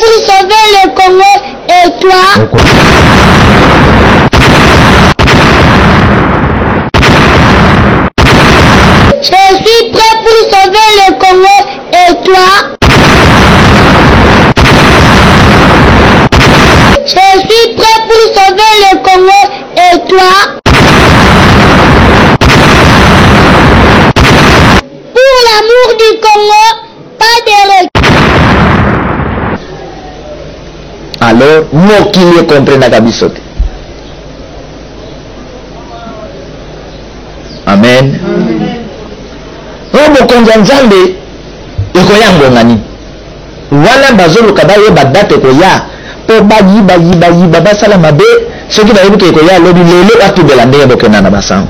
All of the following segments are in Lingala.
pour sauver le Congo. Et toi? Je suis prêt pour sauver le Congo. Et toi? Je suis prêt pour sauver le Congo. Et toi? Pour l'amour du Congo, pas de recul. Alors, mokili comprendre kabisote. Amen. Robo konza nzambe ikoya ngongani. Wala bazoluka bayeba date koya. Po bayiba basala mabe soki bayebi koya lobi lelo atubela ndenge bokena na basango.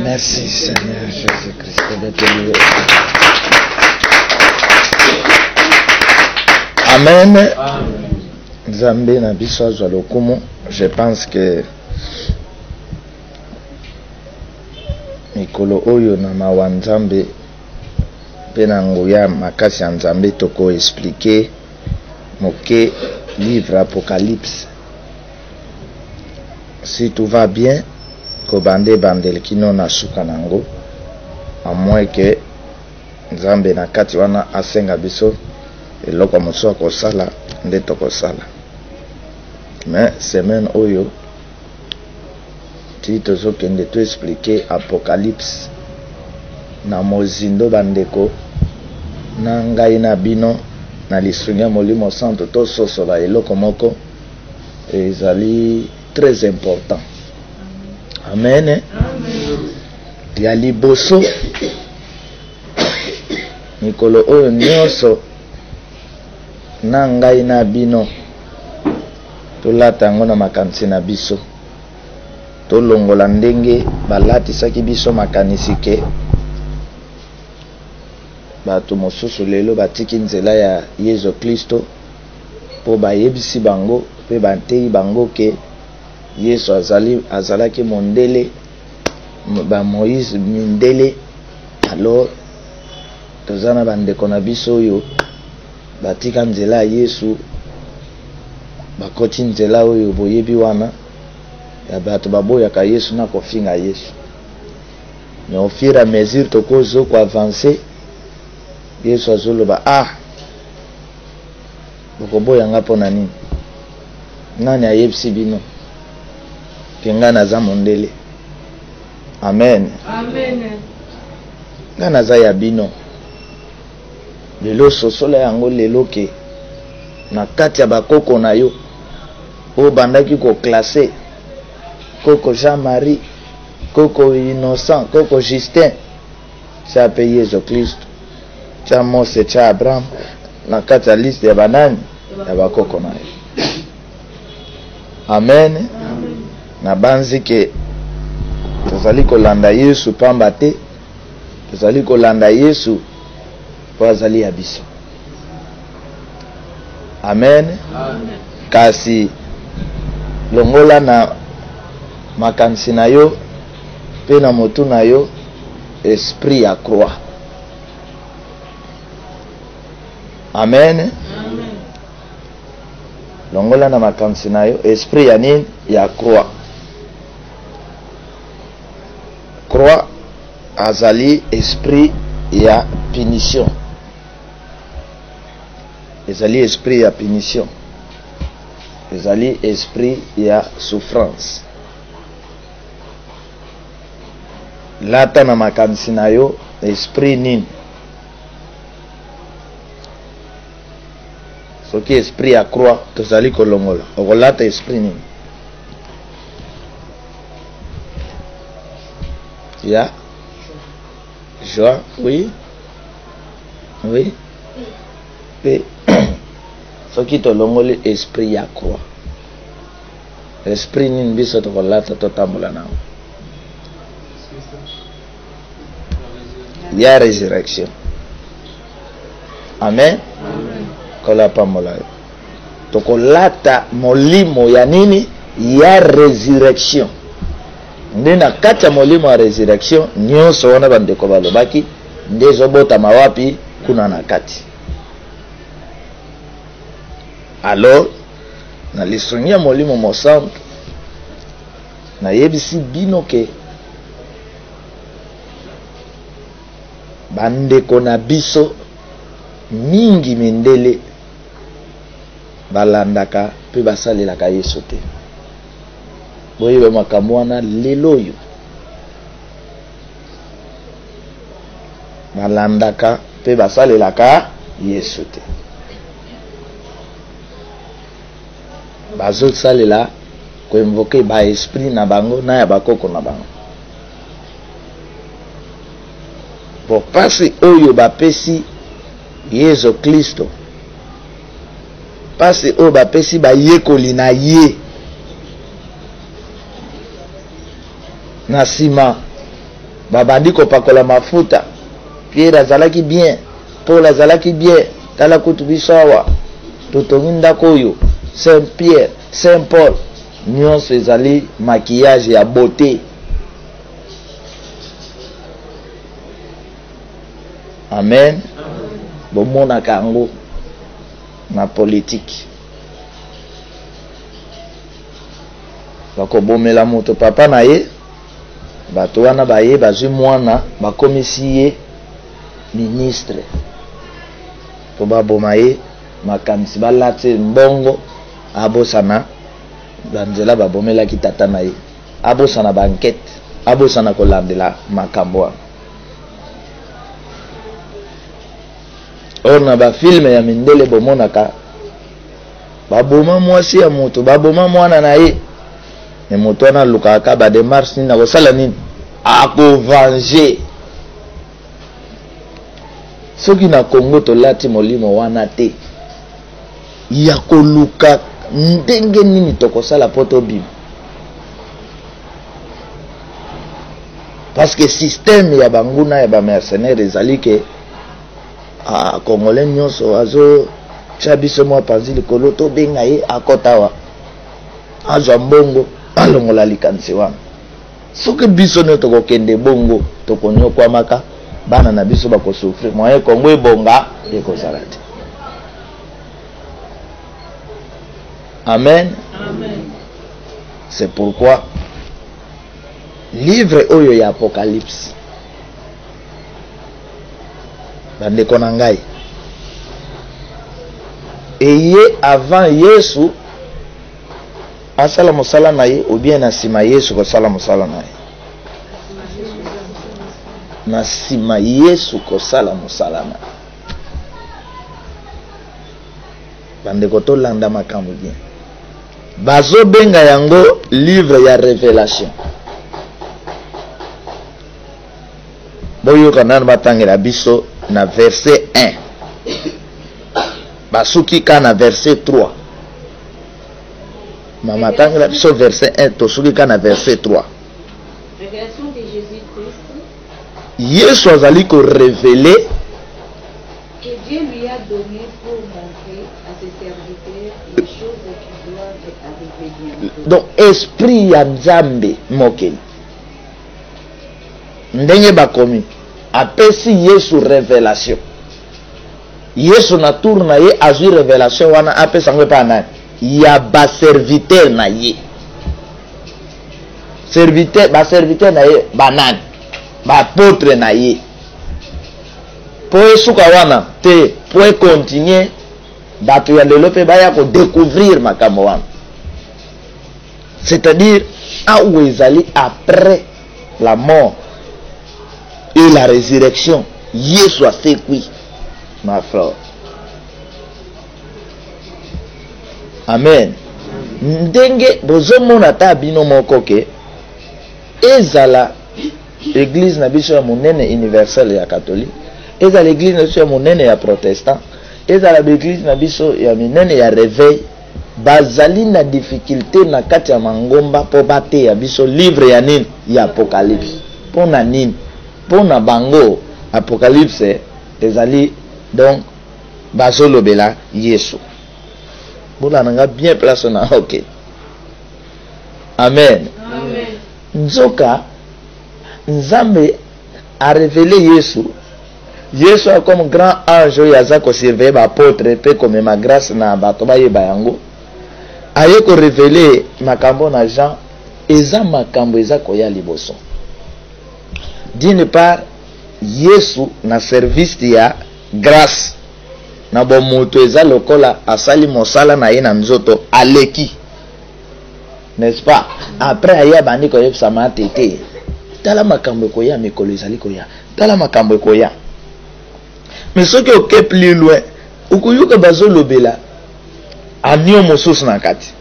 Merci Seigneur Jésus-Christ d'être loué. Amen. Nzambe na biso azwa lokumu. Je pense que mikolo oyo na mawa Nzambe pe na nguya makasi ya Nzambe toko expliquer moke livre Apocalypse. Si tout va bien, kobande bandel kino na suka nango, à moins que Nzambe na kati wana asenga biso eloko moso akosala nde tokosala. Mais semaine oyo ti tozokende to expliquer Apocalypse na mozindo bandeko na ngai na bino na lisunga molimo santo to sosola eloko moko ezali très important. Amen. Amen. Ya liboso mikolo oyo nyonso na ngai na bino tolata yango na makanisi na biso, tolongola ndenge balatisaki biso makanisi ke bato mosusu lelo batiki nzela ya Yesu Kristo po bayebisi bango pe banteyi bango ke Yesu azalaki mondele ba Moïse mindele. Alors tozana bandeko na biso oyo batika nzela Yesu bakoti nzela oyo boyebi wana ya bato baboyaka Yesu na kofinga Yesu. Mais au fur et à mesure tokozo ko avancer Yesu azoloba bokoboyanga mpona nini? Nani ayebisi bino kenga naza mondele? Amen. Amen. Nga naza ya bino lelo sosola yango lelo ke na kati ya bakoko na yo o bandaki ko classer koko Jean-Marie, koko Innocent, koko Justin, cha pe Yesu Kristo, cha Mose, cha Abraham na kati ya liste ya banani ya bakoko na yo. Amen. Amen. Na banzi ke tozali kolanda Yesu pamba te, tozali kolanda Yesu po azali ya biso. Amen. Amen. Kasi longola na makanisi na yo pe na motu na yo esprit ya croix. Amen. Amen. longola na makanisi na yo esprit ya nini ya croix. Croix azali esprit ya punition, ezali esprit ya punition, ezali esprit ya souffrance. Lata na makanisi na yo esprit nini? Soki esprit ya croix tozali kolongola okolata esprit nini? Ya joie, oui, oui. Pe soki tolongoli esprit ya croix, esprit nini biso tokolata totambola nango? Ya résurrection. Amen. Kola pamola yo tokolata molimo ya nini? Ya résurrection. Nde na kati ya molimo ya résurrection nyonso wana bandeko balobaki nde ezobotama wapi? Kuna na kati. Alors na lisongi ya molimo mosantu nayebisi bino ke bandeko na biso mingi mindele balandaka pe basalelaka Yesu te. Boyeba makambo wana lelo oyo balandaka pe basalelaka Yesu te. Bazosalela koinvoke ba esprit na bango na ya bakoko na bango. Bo pasi oyo bapesi Yesu Kristo, pasi oyo bapesi bayekoli na ye na sima babandi kopakola mafuta. Pierre azalaki bien, Paul azalaki bien, tala kutu biso awa totongi ndako oyo Saint Pierre, Saint Paul, nyonso ezali maquillage ya beauté. Amen. Bomonaka yango na politique. Bakobomela moto papa na ye, bato wana baye bazwi mwana bakomisi ye ministre. Po baboma ye makanisi balati mbongo abosana banzela babomelaki tata na ye, abosana bankete, abosana kolandela makambo wana. Or na ba filme ya mindele bomonaka baboma mwasi ya moto, baboma mwana na ye, ne moto wana lukaka ba démarche nini na kosala nini? Akovange. Soki na Congo tolati molimo wana te ya koluka ndenge nini tokosala poto bim. Parce que système ya banguna ya ba mercenaires ezali ke Congolais nyonso azo chabiso mwa panzi likolo to benga ye akotawa azwa mbongo alongola likanisi wana. Soki biso ne tokokende bongo tokonyokwamaka bana na biso bakosouffrir moyen Congo ebonga ekozala te. Amen. Amen. C'est pourquoi livre oyo ya Apocalypse bandeko na ngai eye avant Yesu asala mosala na ye ou bien na sima Yesu kosala mosala na ye? Na sima Yesu kosala mosala na ye. Bandeko tolanda makambo bien. Bazo benga yango livre ya révélation. Boyo kanana batangela biso na verset 1. Basuki kana verset 3. Mama tangela biso verset 1 tosuki kana verset 3. Révélation de Jésus-Christ. Yesu azali ko révéler Que Dieu lui a donné pour montrer à ses serviteurs les choses qui doivent arriver bientôt. donc esprit ya Nzambe mokeli ndenge bakomi apesi Yesu révélation. Yesu na tour na ye azui révélation wana apesa ngwe pa nani? ya ba serviteur na ye. Serviteur na ye banani ba apôtre na ye. Po esuka wana te po continuer bato ya lelo pe baya ko découvrir makambo wana. C'est-à-dire où ezali après la mort et la résurrection, Yesu a fait quoi, ma frère? Amen. Ndenge bozomona ta bino moko ke ezala église na biso ya monene universelle ya catholique, ezala église na biso ya monene ya protestant, ezala église na biso ya minene ya réveil, bazali na difficulté na kati ya mangomba po bate ya biso livre ya nini ya apocalypse. Pona nini? Pona bango apocalypse ezali donc bazolobela Yesu. Bola nanga bien place na ok. Amen. Amen. Nzoka Nzambe a révélé Yesu. Yesu a comme grand ange yaza ko surveiller ba apôtre pe comme ma grâce na bato ba yeba yango. Aye ko révéler makambo na Jean eza makambo eza ko ya liboso. D'une part Yesu na service ya grâce na bo moto eza lokola asali mosala na ye na nzoto aleki, n'est-ce pas? Après aya bandi ko yebisa matete tala makambo ko ya mikolo ezali ko ya tala makambo ko ya. Mais ce qui est plus loin ukuyuka bazolobela anio mosusu na kati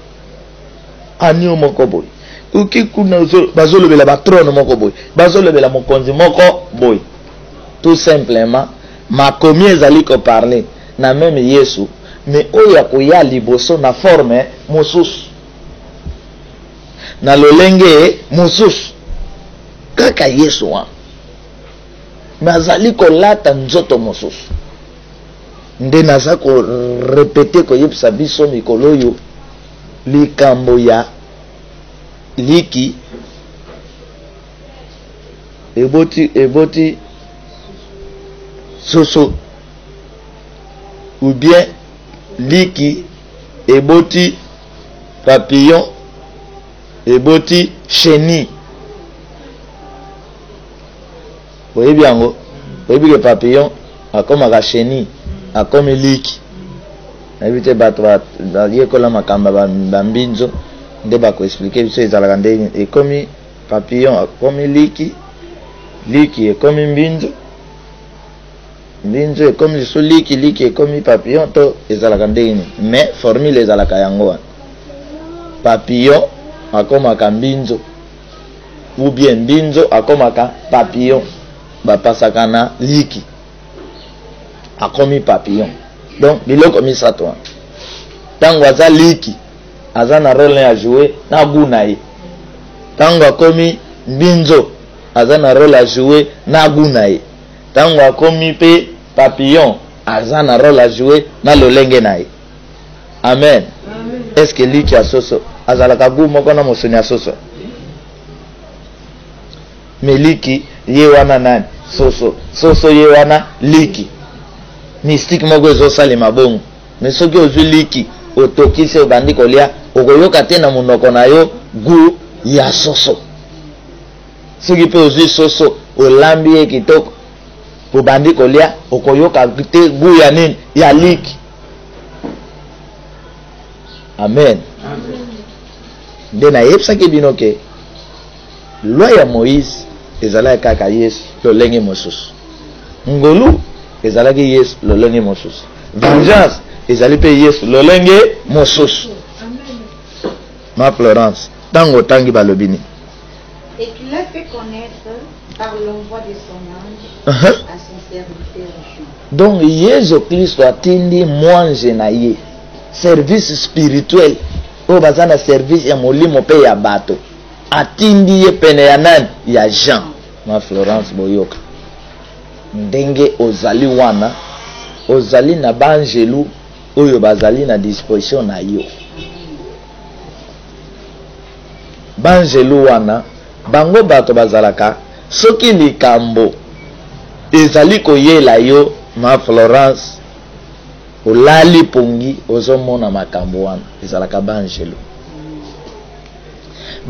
anio moko boy ukikuna bazolobela ba trône moko boy bazolobela mokonzi moko boy. Tout simplement makomi ezali ko parler na même Yesu mais oya ko ya liboso na forme mosusu na lolenge mosusu kaka Yesu wa bazali ko lata nzoto mosusu nde naza ko répéter ko yebisa biso mikolo yo likambo ya liki eboti soso ou bien liki eboti papillon eboti chenille. Voyez bien, vous voyez que papillon a comme un chenille, a comme un liki. Évitez battre la makamba bambinzo, de bako expliquer ça ils allaient et comme papillon a comme un liki est comme un binzo, binzo est comme le liki est comme un papillon, to ils allaient mais formule les alakayango. Papillon a comme un binzo ou bien binzo a comme un papillon. Bapasaka na liki akomi papillon. Donc biloko misato tango aza liki aza na rôle à jouer na guna ye. Tango akomi binzo aza na rôle à jouer na guna ye. Tango akomi pe papillon aza na rôle à jouer na lolenge na ye. Amen. Amen. Est-ce que liki asoso azalaka gu moko na mosuni asoso? Mais liki ye wana nani? Soso ye wana liki mystique moko ezosalema bongo. Mais soki ozwi liki otokisi obandi kolia okoyoka te na monoko na yo gu ya soso. Soki pe ozwi soso olambi ye kitoko obandi kolia okoyoka te gu ya nini ya liki. Amen. Nde nayebisaki bino ke loi ya Moïse ezalaki kaka Yesu lolenge mosusu, ngolu ezalaki Yesu lolenge mosusu, vengeance ezali pe Yesu lolenge mosusu. Ma Florence tango tangi balobini et tu l'as fait connaître par l'envoi de son ange à son serviteur Jean. Donc Yesu Kristo atindi mwanje na ye service spirituel o bazana service ya molimo pe ya bato atindi ye pene ya nani ya Jean. Ma Florence boyoka ndenge ozali wana ozali na banjelu oyo bazali na disposition na yo. Banjelu wana bango bato bazalaka soki likambo ezali koyela yo. Ma Florence olali pongi ozomona makambo wana ezalaka banjelo.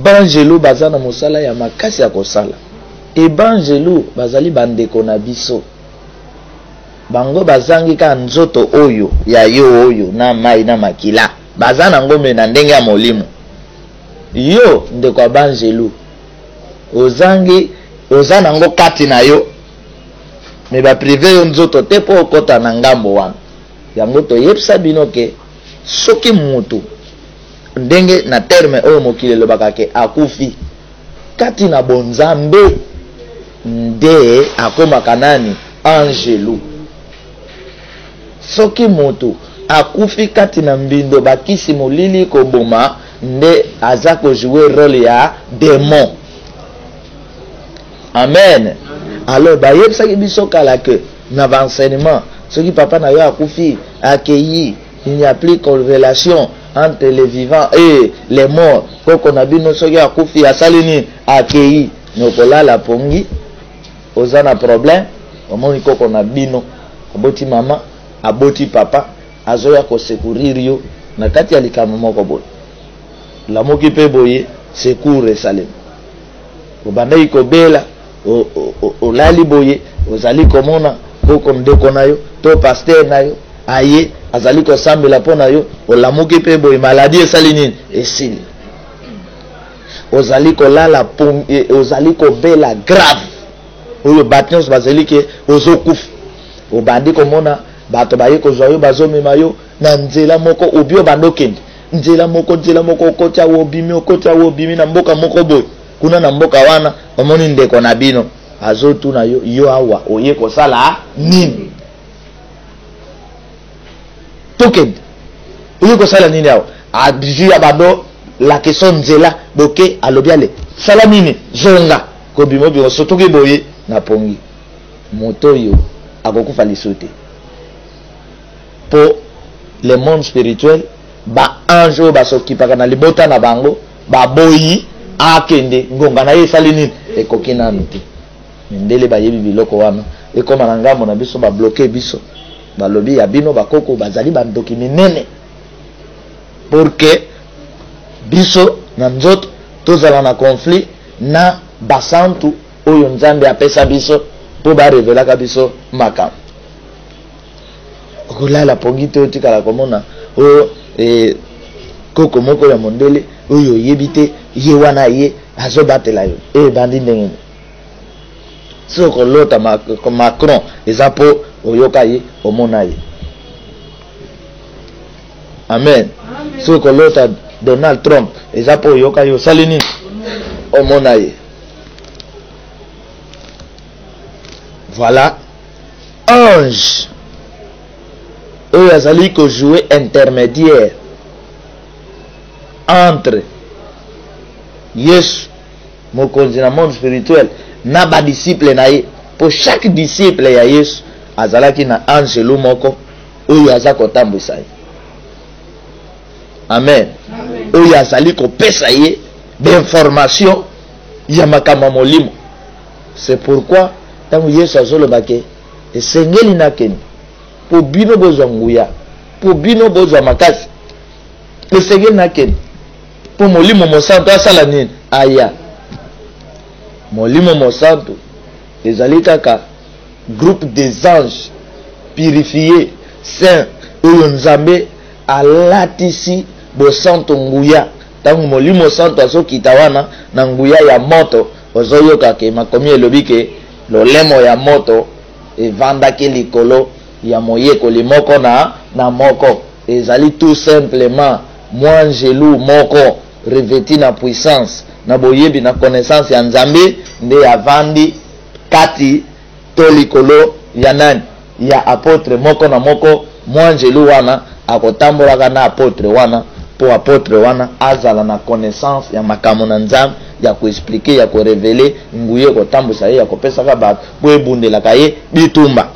Banjelo bazana mosala ya makasi ya kosala. E banjelo bazali bandeko na biso. Bango bazangi ka nzoto oyo ya yo oyo na mai na makila. Bazana ngome na ndenge ya molimo. Yo ndeko ya banjelo. Ozangi ozana ngo kati na yo. Me ba prive yo nzoto te po okota na ngambo wana. Yango to yepsa bino ke soki mutu ndenge na terme oyo mokili lobaka ke akufi kati na bonzambe nde akomaka nani angelu. Soki mutu akufi kati na mbindo bakisi molili koboma nde aza ko jouer rôle ya démon. Amen. Alors ba yebsaki biso kala ke na enseignement soki papa na yo akufi accueilli, il n'y a plus de relation entre les vivants et les morts. Koko na bino soki akufi asalini accueilli nokola la pongi ozana problème omoni koko na bino aboti mama aboti papa azoya ko secourir yo na kati ya likama moko boye la moki pe boye secours esalem obanda ikobela olali boye ozali komona koko ndeko na yo to pasteur na yo aye azali kosambela mpo na yo olamuki pe boye maladie esali nini esili ozali kolala ozali kobela grave oyo bato nyonso bazali ke ozokufa obandi komona bato baye kozwa yo bazomema yo na nzela moko obi obanda okende nzela moko okoti awo obimi na mboka moko boye kuna na mboka wana omoni ndeko na bino azotuna yo yo awa oye kosala nini tokende oye kosala nini awa adiju ya bado la question nzela boke alobiale sala nini zonga kobimo bino sotoki boye na pongi moto yo akokufa lisote po le monde spirituel ba ange ba s'occupaka na libota na bango ba boyi akende ngonga na ye sali nini ekoki nanu te ndele bayebi biloko wana ekoma na ngambo na biso ba bloquer biso balobi ya bino bakoko bazali bandoki minene porque biso na nzoto tozala na conflit na basantu oyo nzambe apesa biso po barevelaka biso makambo okolala pongi te otikala komona oyo koko moko ya mondele oyo oyebi te ye wana ye azobatela yo ebandi ndenge soko lota Macron eza po oyoka ye omona ye. Amen. Soko lota Donald Trump eza po oyoka ye osali nini omona ye. Voilà. Ange oyo azali ko jouer intermédiaire entre Yesu mokonzi na monde spirituel na ba disciple na ye. Pour chaque disciple ya Yesu azalaki na angelo moko oyo aza kotambwisa ye. Amen. Oyo azali kopesa ye d'information ya makambo molimo. C'est pourquoi tango Yesu azolobake esengeli nakeni po bino bozwa nguya po bino bozwa makasi esengeli nakeni po molimo mosanto asala nini aya. Molimo mosanto ezali kaka groupe des anges purifiés saints oyo nzambe alatisi bosanto nguya. Tango molimo santo azokita wana na nguya ya moto ozoyoka ke makomi elobi ke lolemo ya moto evandaki likolo ya moyekoli moko na moko. Ezali tout simplement mwanjelu moko revêti na puissance na boyebi na connaissance ya nzambe nde avandi kati to likolo ya nani ya apotre moko na moko. Mwanjelu wana akotambolaka na apotre wana po apotre wana azala na connaissance ya makambo na nzambe ya koexplike ya korevele nguye kotambwisa ye ya kopesaka bato po ebundelaka ye bitumba.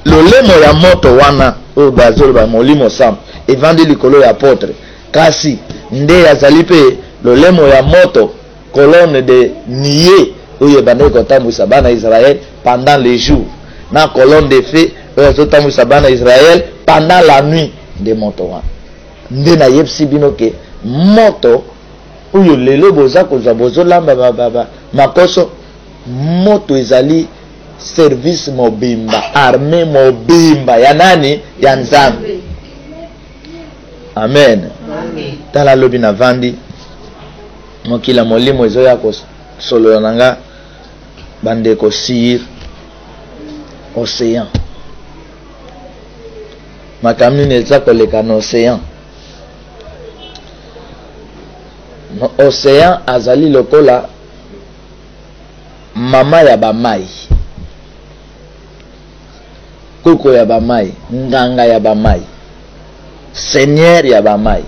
Lolemo ya moto wana oyo bazoloba molimo santo evandi likolo ya apotre kasi nde azali pe lolemo ya moto colonne de nier oyo ebandaki kotambwisa bana Israël pendant les jours na colonne de feu oyo azotambwisa bana Israël pendant la nuit de moto wana nde na yebisi bino ke moto oyo lelo boza kozwa bozolamba makoso moto ezali service mobimba armée mobimba ya nani ya Nzambe. Amen. Tala lobi na vandi mokila molimo ezoya kosolola nanga bandeko sur océan makambo eza koleka na océan. No océan azali lokola mama ya bamai, koko ya bamai, nganga ya bamai, seigneur ya bamai.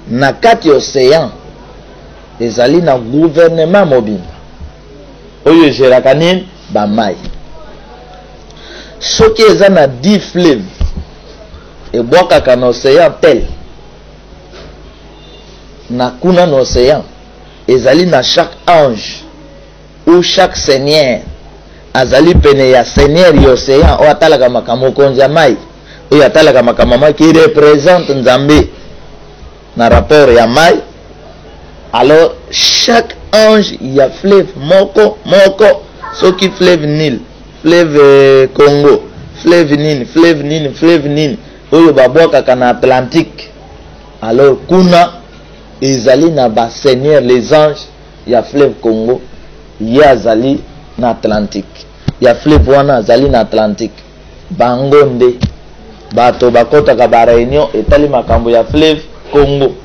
Na kati océan ezali na gouvernement mobimba oyo geraka nini bamai. Soki eza na 10 fleuve ebwakaka na océan tel na kuna na océan ezali na chaque ange ou chaque seigneur azali pene ya seigneur ya océan oyo atalaka makambo konzi ya mai oyo atalaka makambo mai qui représente Nzambe na rapport ya mai. Alors chaque ange ya fleuve moko soki fleuve Nil, fleuve Congo, fleuve Nil oyo babwakaka na Atlantique. Alors kuna ezali na ba seigneur les anges ya fleuve Congo ya azali na Atlantique, ya fleuve wana azali na Atlantique. Bango nde bato bakotaka ba réunion etali makambo ya fleuve Congo.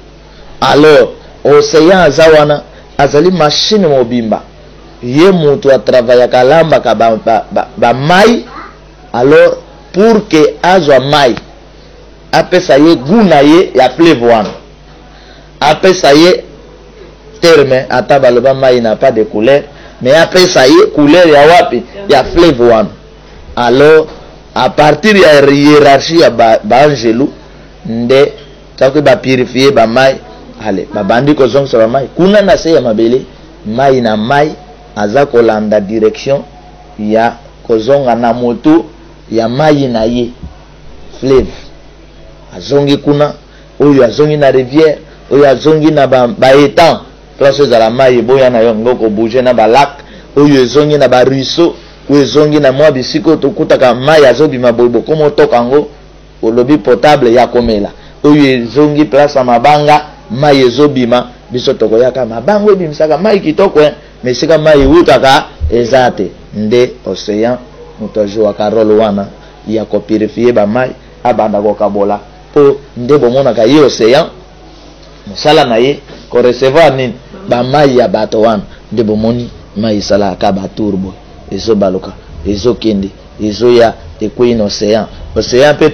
Alors océan azawana azali machine mobimba ye mutu atravailla kalamba ka ba mai. Alors pour que azwa mai apesa ye guna ye ya fleuve wana, apesa ye terme ata baloba mai na pas de couleur mais apesa ye couleur ya wapi ya fleuve wana. Alors à partir ya hiérarchie ya ba angelu nde tako ba purifier ba mai. Ale babandi kozongisa ba mai kuna na se ya mabele mai na mai aza kolanda direction ya kozonga na moto ya mai na ye fleuve azongi kuna oyo azongi na rivière oyo azongi na ba étang place za la mai boya na yo ngoko bouger na ba lac oyo ezongi na ba ruisseau oyo ezongi na mwa bisiko tokutaka mai azobima boybo komo tokango olobi potable ya komela oyo ezongi place ya mabanga mai ezobima biso tokoyaka mabango ebimisaka mai kitoko mais sika mai utaka ezate nde océan moto ajouaka role wana ya kopurifier ba mai abanda kokabola po nde bomonaka ye océan mosala na ye korecevoir nini ba mai ya bato wana nde bomoni mai esalaka baturbo ezobaluka ezokende ezoya ekwei na océan. Océan mpe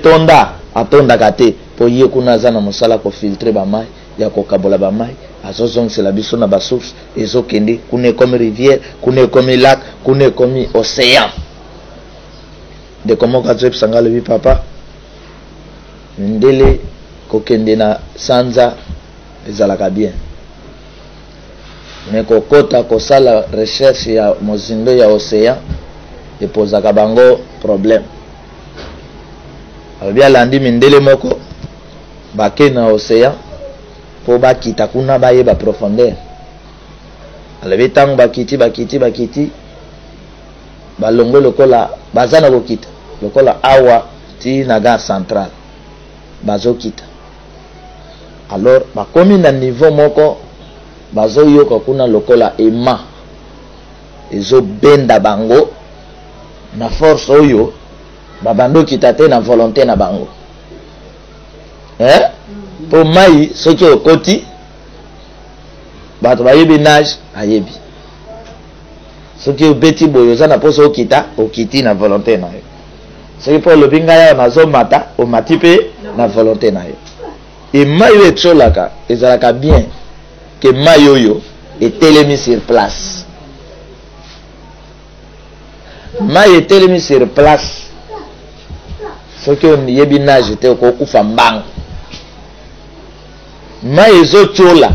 atondaka te po ye kuna aza na mosala kofiltre ba mai ya kokabola ba mai azozongisela biso na basource ezokende kuna ekomi rivière kuna ekomi lac kuna ekomi océan. De komoko azopesanga lobi papa ndele kokende na sanza ezalaka bien mais kokota kosala recherche ya mozindo ya océan epozaka bango problème. Alobi alandi mindele moko bake na océan po bakita kuna bayeba profondeur. Alobi ntango bakiti balongo lokola baza na kokita lokola awa ti na gare centrale bazokita. Alors bakomi na niveau moko bazoyoka kuna lokola ema ezobenda bango na force oyo babandokita te na volonté na bango. Po mai soki okoti bato bayebi nage ayebi soki obeti boyo oza na poso okiti na volonté na yo soki po olobi ngai awa nazomata omati mpe na volonté na yo. E mai oyo etiolaka ezalaka bien ke mai oyo etelemi sur place. Mai etelemi sur place soki oyebi nage te okokufa mbango. Mai ezotiola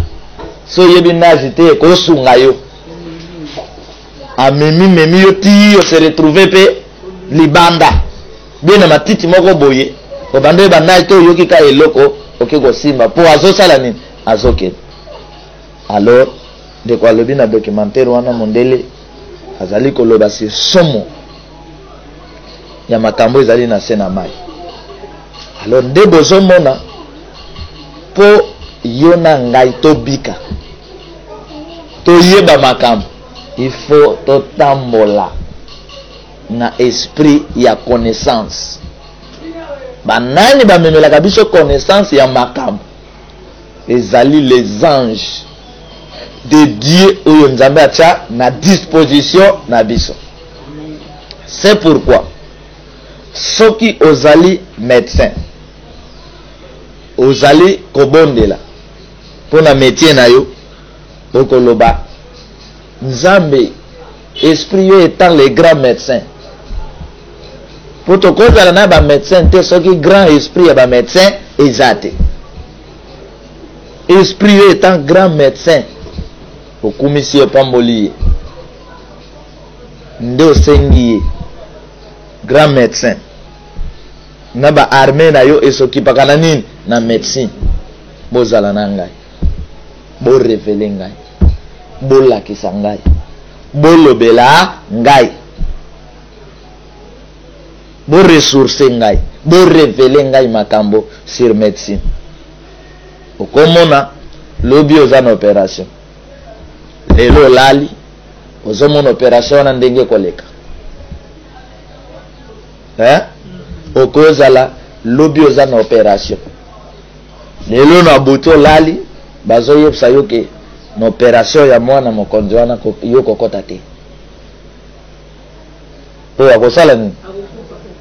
so yebi nage te ekosunga yo amemi yo ti yo se retrouver pe libanda bien na matiti moko boye obando banai to yoki ka eloko okeko simba po azosala nini azokende. Alors de quoi lobi na documentaire wana mondele azali koloba si somo ya makambo ezali na se na mai. Alors nde bozomona po yo na ngai tobika toyeba makambo, il faut totambola na esprit ya connaissance. Banani bamemelaka biso connaissance ya makambo ezali les anges de Dieu oyo nzambe atia na disposition na biso. C'est pourquoi soki ozali médecin ozali kobondela pona métier na yo okoloba nzambe esprit yo étant le grand médecin po tokozala na ba médecin te soki grand esprit ya ba médecin ezate. Esprit yo étant grand médecin okumisi yo pamboli ye nde osengi ye grand médecin na ba armée na yo esokipaka na nini na médecine. Bozala na ngai bo révéler ngai bolakisa ngai bolobela ngai bo ressourcer ngai bo révéler ngai makambo sur médecine. Okomona lobi oza na opération lelo lali ozomona opération na ndenge koleka okozala lobi oza na opération lelo na buto lali bazoyebisa yo ke na opération ya mwana mokonzi wana yo kokota te oyo akosala nini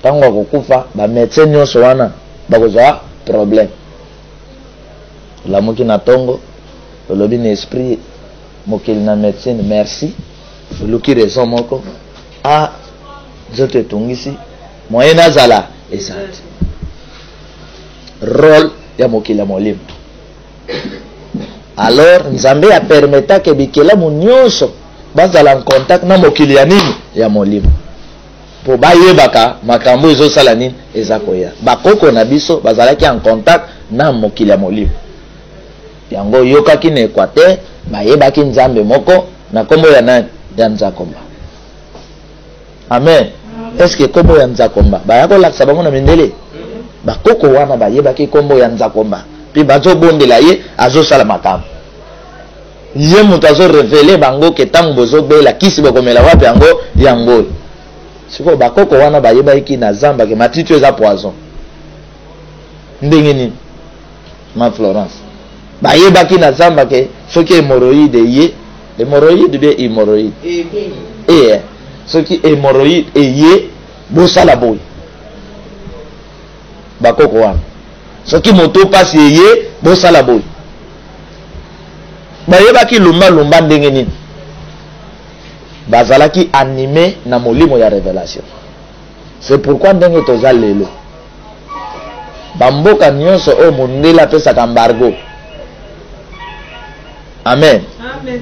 ntango akokufa bamédecin nyonso wana bakozwa problème. Olamuki na tongo olobi na esprit mokeli na médecine merci oluki raison moko nzoto etungisi moyen nazala ezate rôle ya mokili ya molimo. Alors nzambe apermetaka bikelamu nyonso bazala en contact na mokili ya nini ya molimo po bayebaka makambo ezosala nini eza koya. Bakoko na biso bazalaki en contact na mokili ya molimo yango yokaki na Équateur bayebaki nzambe moko na kombo ya nani ya Nzakomba. Amen. Est-ce que kombo ya Nzakomba baya kolakisa bango na mindele bakoko wana bayebaki kombo ya Nzakomba puis bazobondela ye azosala makambo ye moto azorévele bango ke ntango bozobela kisi bokomela wapi yango yango sikoyo bakoko wana bayebaki na zamba ke matiti eza poison ndenge nini ma Florence bayebaki na zamba ke soki hémorroïde ye hémorroïde bien hémorroïde soki hémorroïde eye bosala boy bakoko wana soki moto pasi eye bosala boy bayebaki lumba ndenge nini bazalaki animé na molimo ya révélation. C'est pourquoi ndenge toza lelo bamboka nyonso o mondela pesaka embargo. Amen.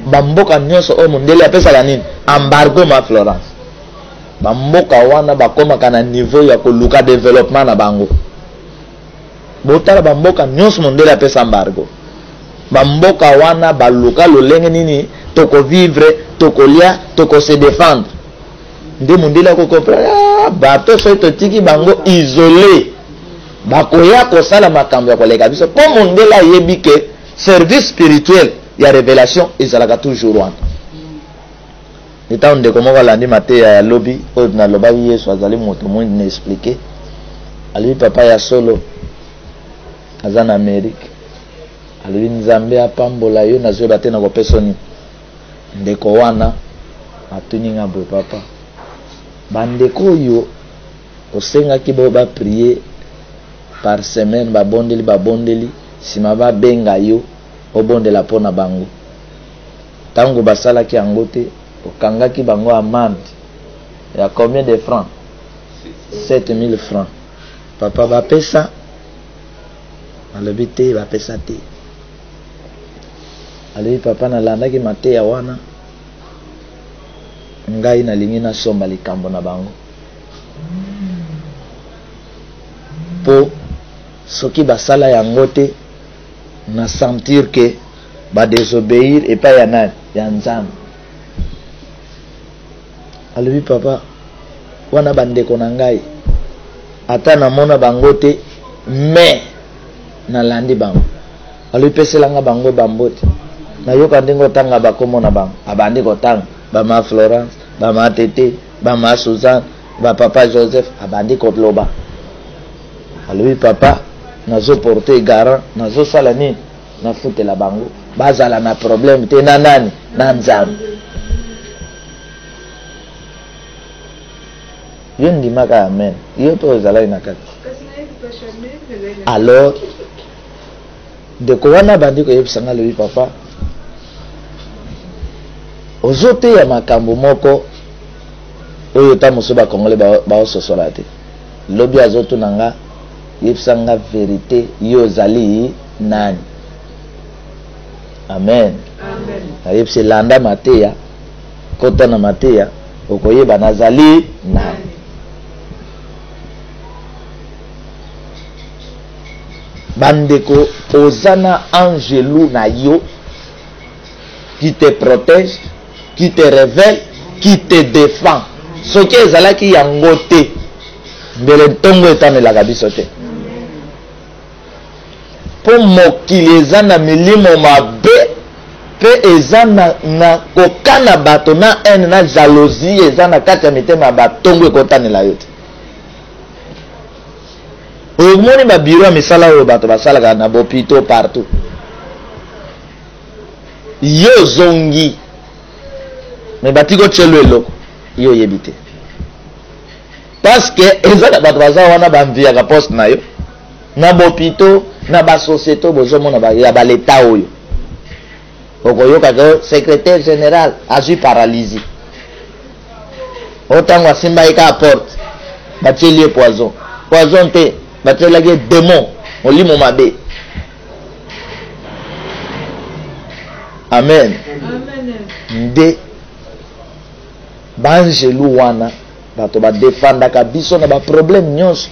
Bamboka nyonso o mondela pesaka nini embargo ma Florence. Bamboka wana bakomaka na niveau ya koluka développement na bango. Botala bamboka nyonso mondela pesa embargo. Bamboka wana baluka lolenge nini toko vivre toko lia toko se défendre nde mondela ko comprendre bato so totiki bango isolé bakoya kosala makambo ya koleka biso po mondela yebi ke service spirituel ya révélation ezalaka toujours wana. Nita ndeko moko alandi mateya ya lobi oyo nalobaki Yesu azali moto mwindi na expliquer alibi papa ya solo aza na Amérique alibi nzambe apambola yo nazoyeba te na kopesa nini ndeko wana atuni nga boye papa bandeko oyo osengaki bo baprier par semaine babondeli sima babenga yo obondela mpona bango ntango basalaki yango te okangaki bango amende ya combien de francs 7000 francs papa bapesa alobi te bapesa te alobi papa nalandaki mateya wana ngai nalingi nasomba likambo na bango po soki basala yango te na sentir que ba désobéir et pas yana ya nzambe. Alobi papa wana bandeko na ngai ata namona bango te mais nalandi bango. Alobi peselanga bango bambote nayoka ndenge otanga bakomona bango abandi kotanga bama Florence bama Tete bama Suzanne ba papa Joseph abandi kotloba. Alobi papa nazo porter garant nazo sala nini na futela bango bazala na problème te na nani na nzambe. Yo ndimaka amen yo to ozala ina kati. Alors deko wana bandi koyebisanga lobi papa ozote ya makambo moko oyo ta moso bakongole baososola te lobi azotuna nga yebisanga vérité yo ozali nani. Amen. Ayebisi landa mateya kota na mateya okoyeba nazali nani. Bandeko ozana angelou na yo qui te protège, qui te révèle, qui te défend. Ce qui est là qui yango te mbele ntongo etanelaka biso te. Po mokili eza na milimo mabe pe eza na kokana bato na haine na jalousie eza na kati ya mitema ya batongo ekotanela yo te. Omoni ba biro ya misala oyo bato basalaka na bopito partout. Yo zongi me batiko tshelo eloko yo yebite. Parce que eza na bato baza wana bamviaka poste na yo na bopito na ba société bozomona ba ya baleta oyo. Okoyoka ke secrétaire général azui paralysie. Otango asimba eka porte batielie poison. Poison te batelaki démon olimo mabe. Amen. Nde banjelu wana bato ba defendaka biso na ba problème nyonso.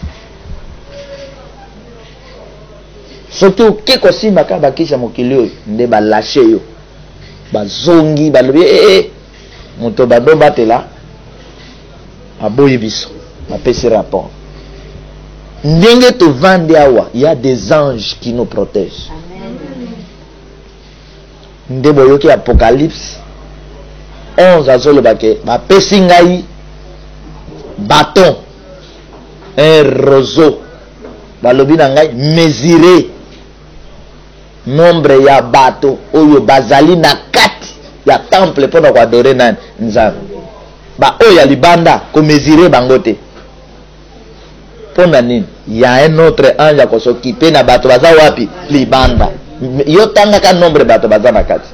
Surtout ke kosimba ka bakisha mokili oyo nde balashe yo bazongi balobi moto bado batela aboyi biso bapesi rapport. Ndenge to vande awa, il y a des anges qui nous protègent. Nde boyoki Apocalypse 11 azolobake bapesi ngai bâton un roseau balobi na ngai mesurer nombre ya bato oyo bazali na kati ya temple pona ko adorer na nzambe ba oyo ya libanda ko mesurer bango te. Pona nini? Ya un autre ange ko s'occuper na bato baza wapi libanda. Yo tanga ka nombre bato baza na kati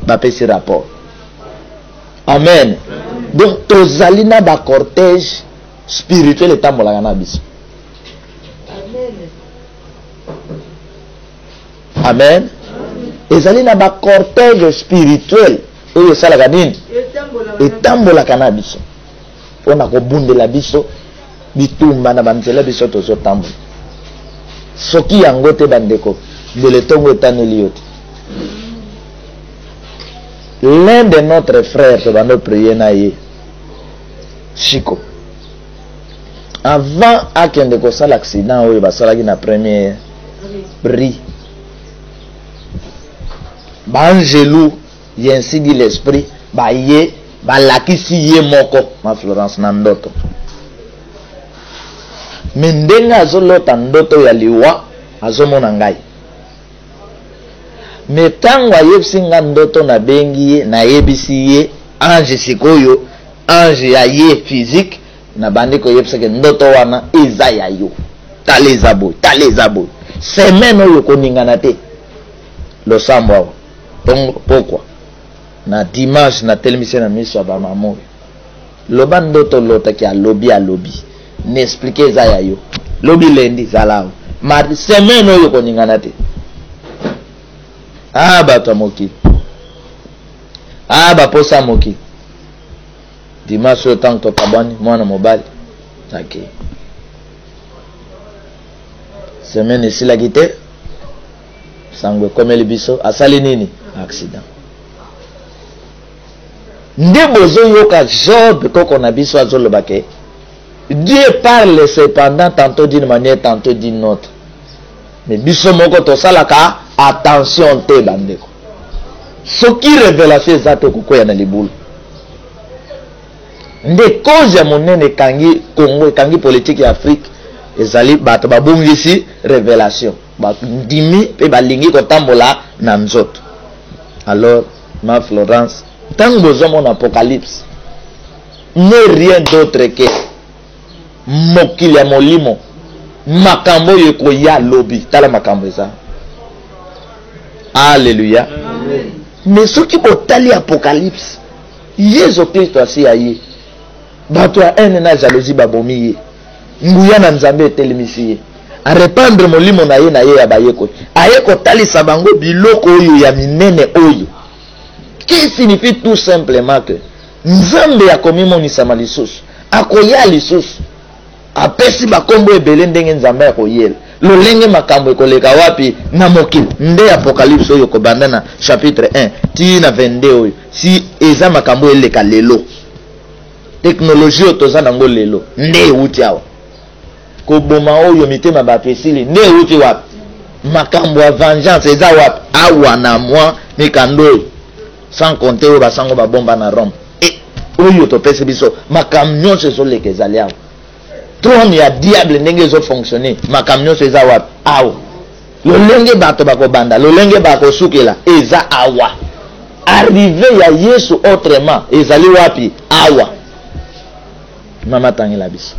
bapesi rapport. Amen. Donc tozali na ba cortège spirituel etambolaka na biso. Amen. Ezali na ba cortège spirituel oyo esalaka nini etambolaka na biso mpona kobundela biso bitumba na banzela biso tozotambola. Soki yango te bandeko mbele ntongo etaneli yo te. L'un de notre frère tobando prier na ye Chico avant akende kosala accident oyo basalaki na premier bris bangelou yensi dit l'esprit baye balakisi ye moko ma Florence na ndoto. Me ndenge azolota ndoto ya liwa azomona ngai. Me tango ayebisi nga ndoto na bengi ye na yebisi ye ange sikoyo ange ya ye physique na bandi koyebisa ke ndoto wana eza ya yo. Taleza boy. Semaine oyo koningana te. Lo sambo awa. Donc pourquoi? Na dimanche na telemisie na miso ba mamoyo. Loba ndoto lota ki alobi. N'explique eza ya yo. Lobi lendi zalao. Mardi semaine oyo koningana te. Ah bato moki. Ah ba posa moki. Dimanche oyo tanto tabani mwana mobali. Okay. semaine ici la guité sangwe comme le biso asali nini accident nde bozo yoka Job koko na biso azoloba ke Dieu parle cependant tantôt d'une manière tantôt d'une autre mais biso moko to salaka attention te bandeko soki révélation zato kokoya na libulu nde cause ya monene kangi Congo kangi politique ya Afrique ezali bato babongisi révélation bandimi pe balingi kotambola na nzoto. Alors ma Florence tant besoin mon apocalypse n'est rien d'autre que mokili ya molimo makambo yeko ya lobi tala makambo eza. Alléluia. Amen. Mais ceux qui botali apocalypse Yesu Kristo asi aye bato ya ene na jalousie babomi nguya na nzambe etelemisi ye a répandre molimo na ye ya bayeko aye kotalisa bango biloko oyo ya minene oyo qui signifie tout simplement que nzambe akomimonisa lisusu akoya lisusu apesi bakombo ebele ndenge nzambe akoyela lolenge makambo ekoleka wapi na mokili nde apocalypse oyo kobanda na chapitre 1 ti na 22 oyo si eza makambo eleka lelo technologie otoza nango lelo nde euti awa koboma oyo mitema bato esili nde euti wapi makambo ya vengeance eza wapi awa na mwa mikando oyo sans compter oyo basango babomba na Rome oyo topesi biso makambo nyonso ezoleka ezali awa trône ya diable ndenge ezofonctionne makambo nyonso eza wapi awa lolenge bato bakobanda lolenge bakosukela eza awa arrivé ya Yesu autrement ezali wapi awa mama tangela biso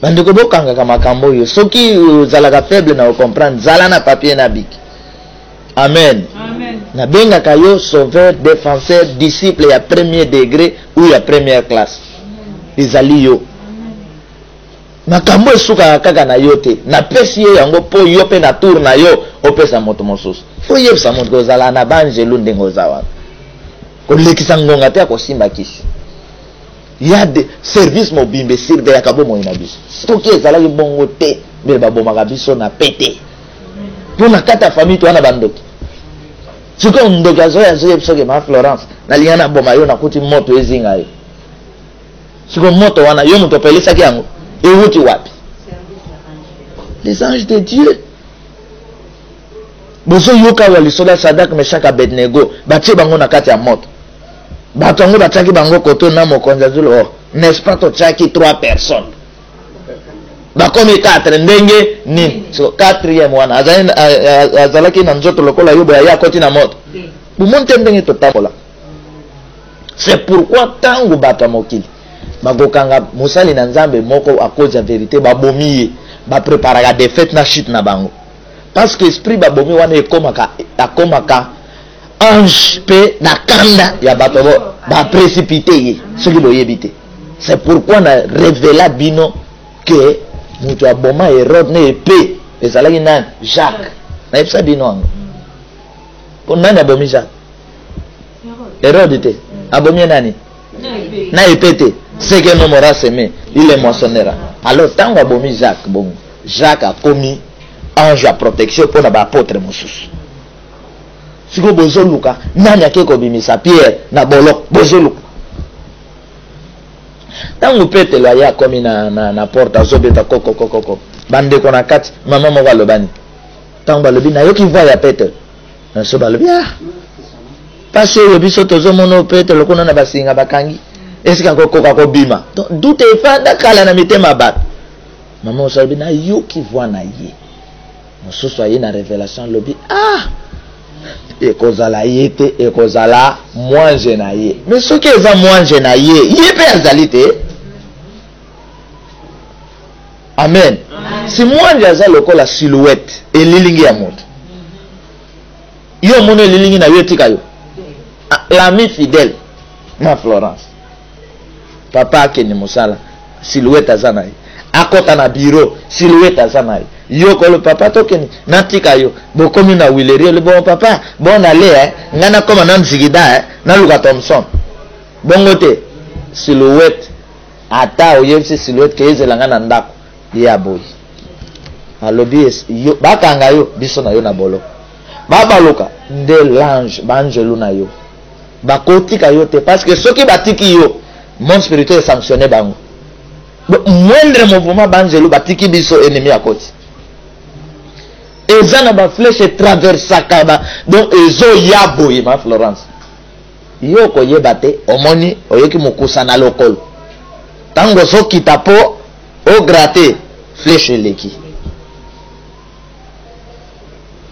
bandeko bokangaka makambo oyo soki ozalaka faible na comprendre zala na papier na biki. Amen. Amen. Na bengaka yo sauveur, défenseur, disciple ya premier degré ou ya première classe. Ezali yo. Makambo esuka kaka na yo te na pesi ye yango po yo pe na tour na yo opesa moto mosusu fo yebisa moto kozala na banjelu ndenge ozawa kolekisa ngonga te akosimba kisi ya de service mobimbe sirve ya kabo moina biso soki ezalaki bongo te mbele babomaka biso na pete mpo na kata famille to wana bandoki siko ndoki azoyebisoke ma Florence nalinga na boma yo nakuti moto ezinga yo siko moto wana yo moto pelesaki yango euti wapi les anges de Dieu bozo yoka wa lisola Sadak Meshak Abednego batie bango na kati ya moto bato yango batiaki bango koto na mokonzi azuli oh n'est-ce pas totiaki 3 personnes bakomi 4 ndenge nini so 4e wana azalaki na nzoto lokola yobo ya akoti na moto bumonte ndenge totambola. C'est pourquoi tango bato ya mokili bagokanga musali na nzambe moko akoza vérité babomi ba préparaka des fêtes na chute na bango parce que esprit babomi wana akomaka ange pe na kanda ya bato ba précipité ye soki boyebi te. C'est pourquoi na révéla bino que mutu aboma Hérode ne épée ezalaki nani Jacques na yebisa bino yango po nani abomi Jacques Hérode te abomi nani na épée te c'est que l'homme aura semé, il est moissonnera. Alors, tant que abomi Jacques, bon, Jacques a commis ange à protection pour l'apôtre Moussous. Si vous avez Luka, nani a keko bimisa Pierre, na bolo, bozo Luka. Tant que pete lo ya commis na porte, azobeta koko, bande kona kati, maman mo va le bani. Tant que le na yo ki voit ya pete, na so ba le bien. Parce que biso tozo mono pete lo kona na basinga bakangi. Est-ce qu'il y a encore bima? D'où est fanda kala na mitema bat? Maman osabi na yo ki voit na ye. Moso soyez na révélation lobi ah e kozala yete e kozala moi na ye. Mais ce qui est moi na ye, ye pe azalité. Amen. Si moi jaza lokola silhouette et lilingi ya moto. Yo mono lilingi na yo tika yo. L'ami fidèle ma Florence. Papa ke ni musala silhouette azana akota na bureau silhouette azana yo ko le papa tokeni natika yo bokomi na wilerie le bon papa bon aller ngana koma na nzigida na Luka Thompson bongo te silhouette ata oyebisi silhouette ke ezela ngana ndako ya boy alobi yo bakanga yo biso na yo na bolo babaloka nde l'ange banjelu na yo bakotika yo te parce que soki batiki yo monde spirituel sanctionné bango moindre mouvement banjelu batiki biso ennemi à côté eza na ba flèche traversaka ba donc ezo ya boye ma Florence yo koyeba te omoni oyoki mokusa na lokolo tango soki tapo o gratter flèche eleki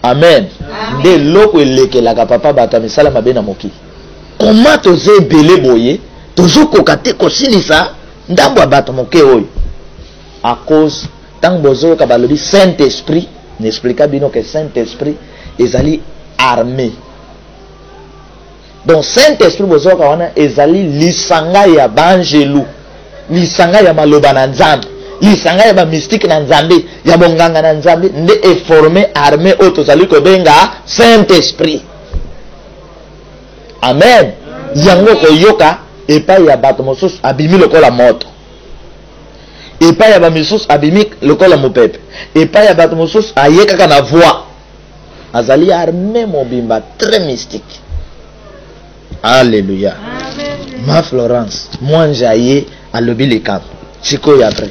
amen nde loko elekelaka papa bato misala mabe na moki comment toza ebele boye tozokoka te kosilisa ndambo ya bato moke oyo à cause tango bozoyoka balobi Saint Esprit n'expliqua bino que Saint Esprit ezali armé donc Saint Esprit bozoyoka wana ezali lisanga ya banjelu lisanga ya maloba na nzambe lisanga ya ba mystique na nzambe ya bonganga na nzambe nde e formé armé oyo tozali kobenga Saint Esprit amen yango koyoka epai ya bato mosusu abimi lokola moto epai ya bamisusu abimi lokola mopepe epai ya bato mosusu aye kaka na voix azali armé mobimba très mystique. Alléluia. Amen. Ma Florence moi njaye alobi le camp sikoyo après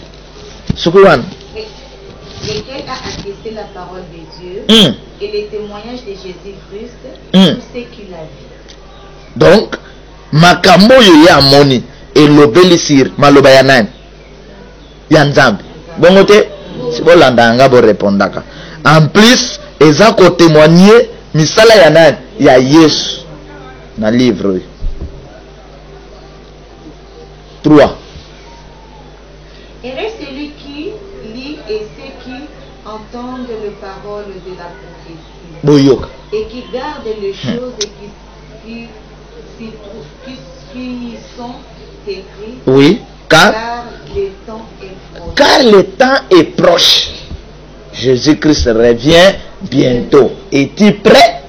sikoyo Lesquels a attesté la parole de Dieu et les témoignages de Jésus-Christ, tout ce qu'il a vu. Donc, makambo yo ya moni elobeli sir maloba ya nani ya nzambe bongo te sibolanda nga bo répondaka en plus eza ko témoigner misala ya nani ya Yesu na livre 3. Et reste celui qui lit et ceux qui entendent les paroles de la prophétie boyoka et qui gardent les choses qui sont écrites. Oui, car le temps est proche. Car le temps est proche. Jésus-Christ revient bientôt. Es-tu prêt?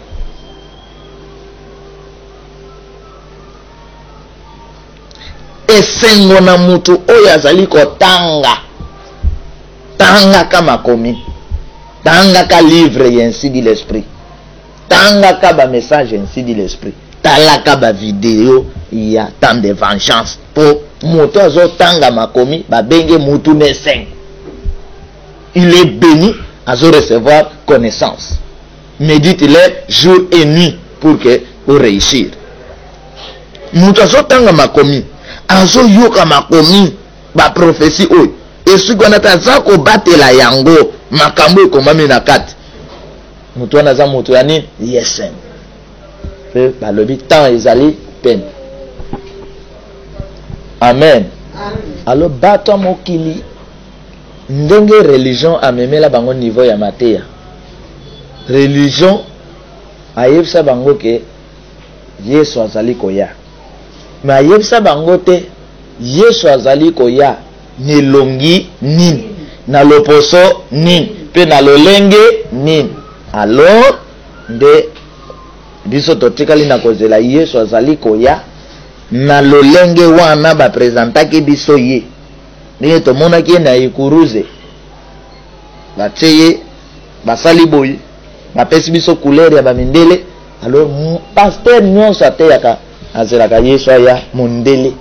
Esengo na mutu oyo azali kotanga tanga kama komi tanga ka livre ainsi dit l'esprit tanga ka ba message ainsi dit l'esprit talaka ba vidéo ya temps de vengeance po mutu azo tanga makomi ba benge mutu neseng il est béni azo recevoir connaissance médite-le jour et nuit pour réussir mutu azo tanga makomi azo yoka makomi ba prophétie oyo esuki wana taza kobatela yango makambo ekomami na kati mutu wana aza mutu ya nini yesen pe balobi temps ezali peine. Amen. Alors bato mokili ndenge religion amemela bango niveau ya mateya religion ayebisa bango ke Yesu azali koya mais ayebisa bango te Yesu azali koya nelongi nini na loposo nini pe na lolenge nini. Alors nde biso totikali na kozela Yesu azali koya na lolenge wana bapresentaki biso ye ndenge tomonaki ye na ikuruze batie ye basali boye bapesi biso couleur ya bamindele. Alors pasteur nyonso ateyaka azelaka Yesu aya mondele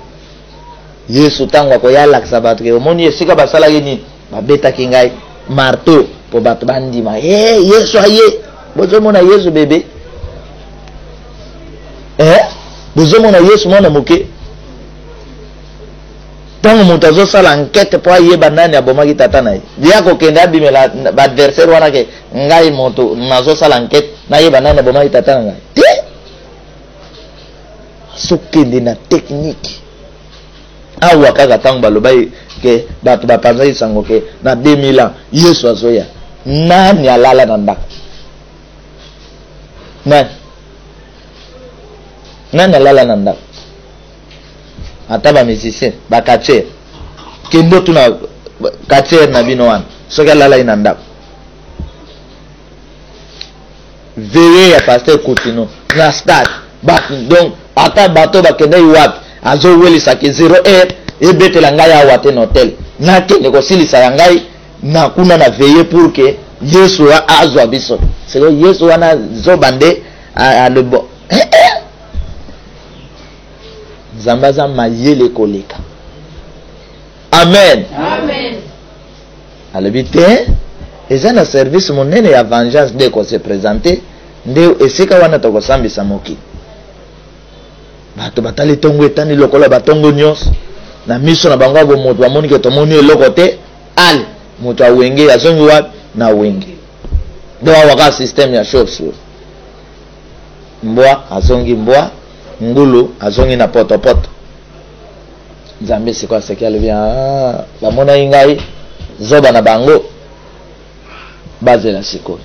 Yesu tango akoya alakisa bato ke omoni esika basalaki nini babetaki ngai marteau po bato bandima Yesu aye bozomona Yesu bebe bozomona Yesu mwana moke tango moto azosala enquête po ayeba nani abomaki tata na ye bia kokende abimela baadversaire wana ke ngai moto nazosala enquête nayeba nani abomaki tata na ngai te sokende na technique awa kaka tango baloba ke bato bapanzaki sango ke na 2000 ans Yesu azoya nani alala na ndako nani alala na ndako ata bamusicien bakatiere kendo tuna katiere na bino wana soki alalai na ndako veye ya pasteur Coutinho na stade donc ata bato bakendai wapi azowelisaki 0 heure ebetela ngai awa te na hotel nakende kosilisa ya ngai na kuna na veiller pour que Yesu azwa biso. C'est que Yesu wana zobande a le bon. Zambaza mayele koleka. Amen. Amen. Alebite eza na service monene ya vengeance de ko se présenter nde esika wana to kosambisa moki. Bato batali tongo etani lokola batongo nyos na miso na bango bo moto amoni ke tomoni eloko te ale moto awenge azongi wapi na wenge. Ndio waka system ya chauve-souris. Mbwa azongi mbwa, ngulu azongi na poto poto. Nzambe sikwa sekia levia bamona ingai zoba na bango bazela sikoyo.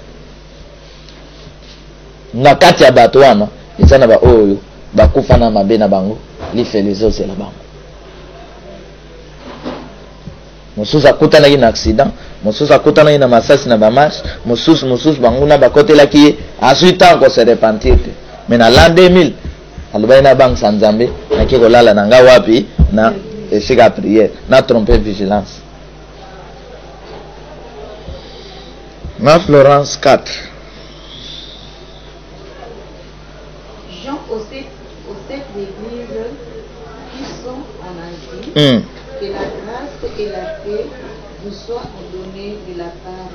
Na kati ya bato wana ezana ba oyo bakufa na mabe na bango lifelizo zela bango. Mosusu akutana na accident, mosusu akutana na masasi na bamarche, mosusu bango na bakotelaki asuita ko se repentir. Mais na l'an 2000 alobai na bank sanzambe na kiko lala na nga wapi na esika prière na tromper vigilance. Na Florence 4. Jean aux sept églises qui sont en Asie, que la grâce et la paix vous soient données de la part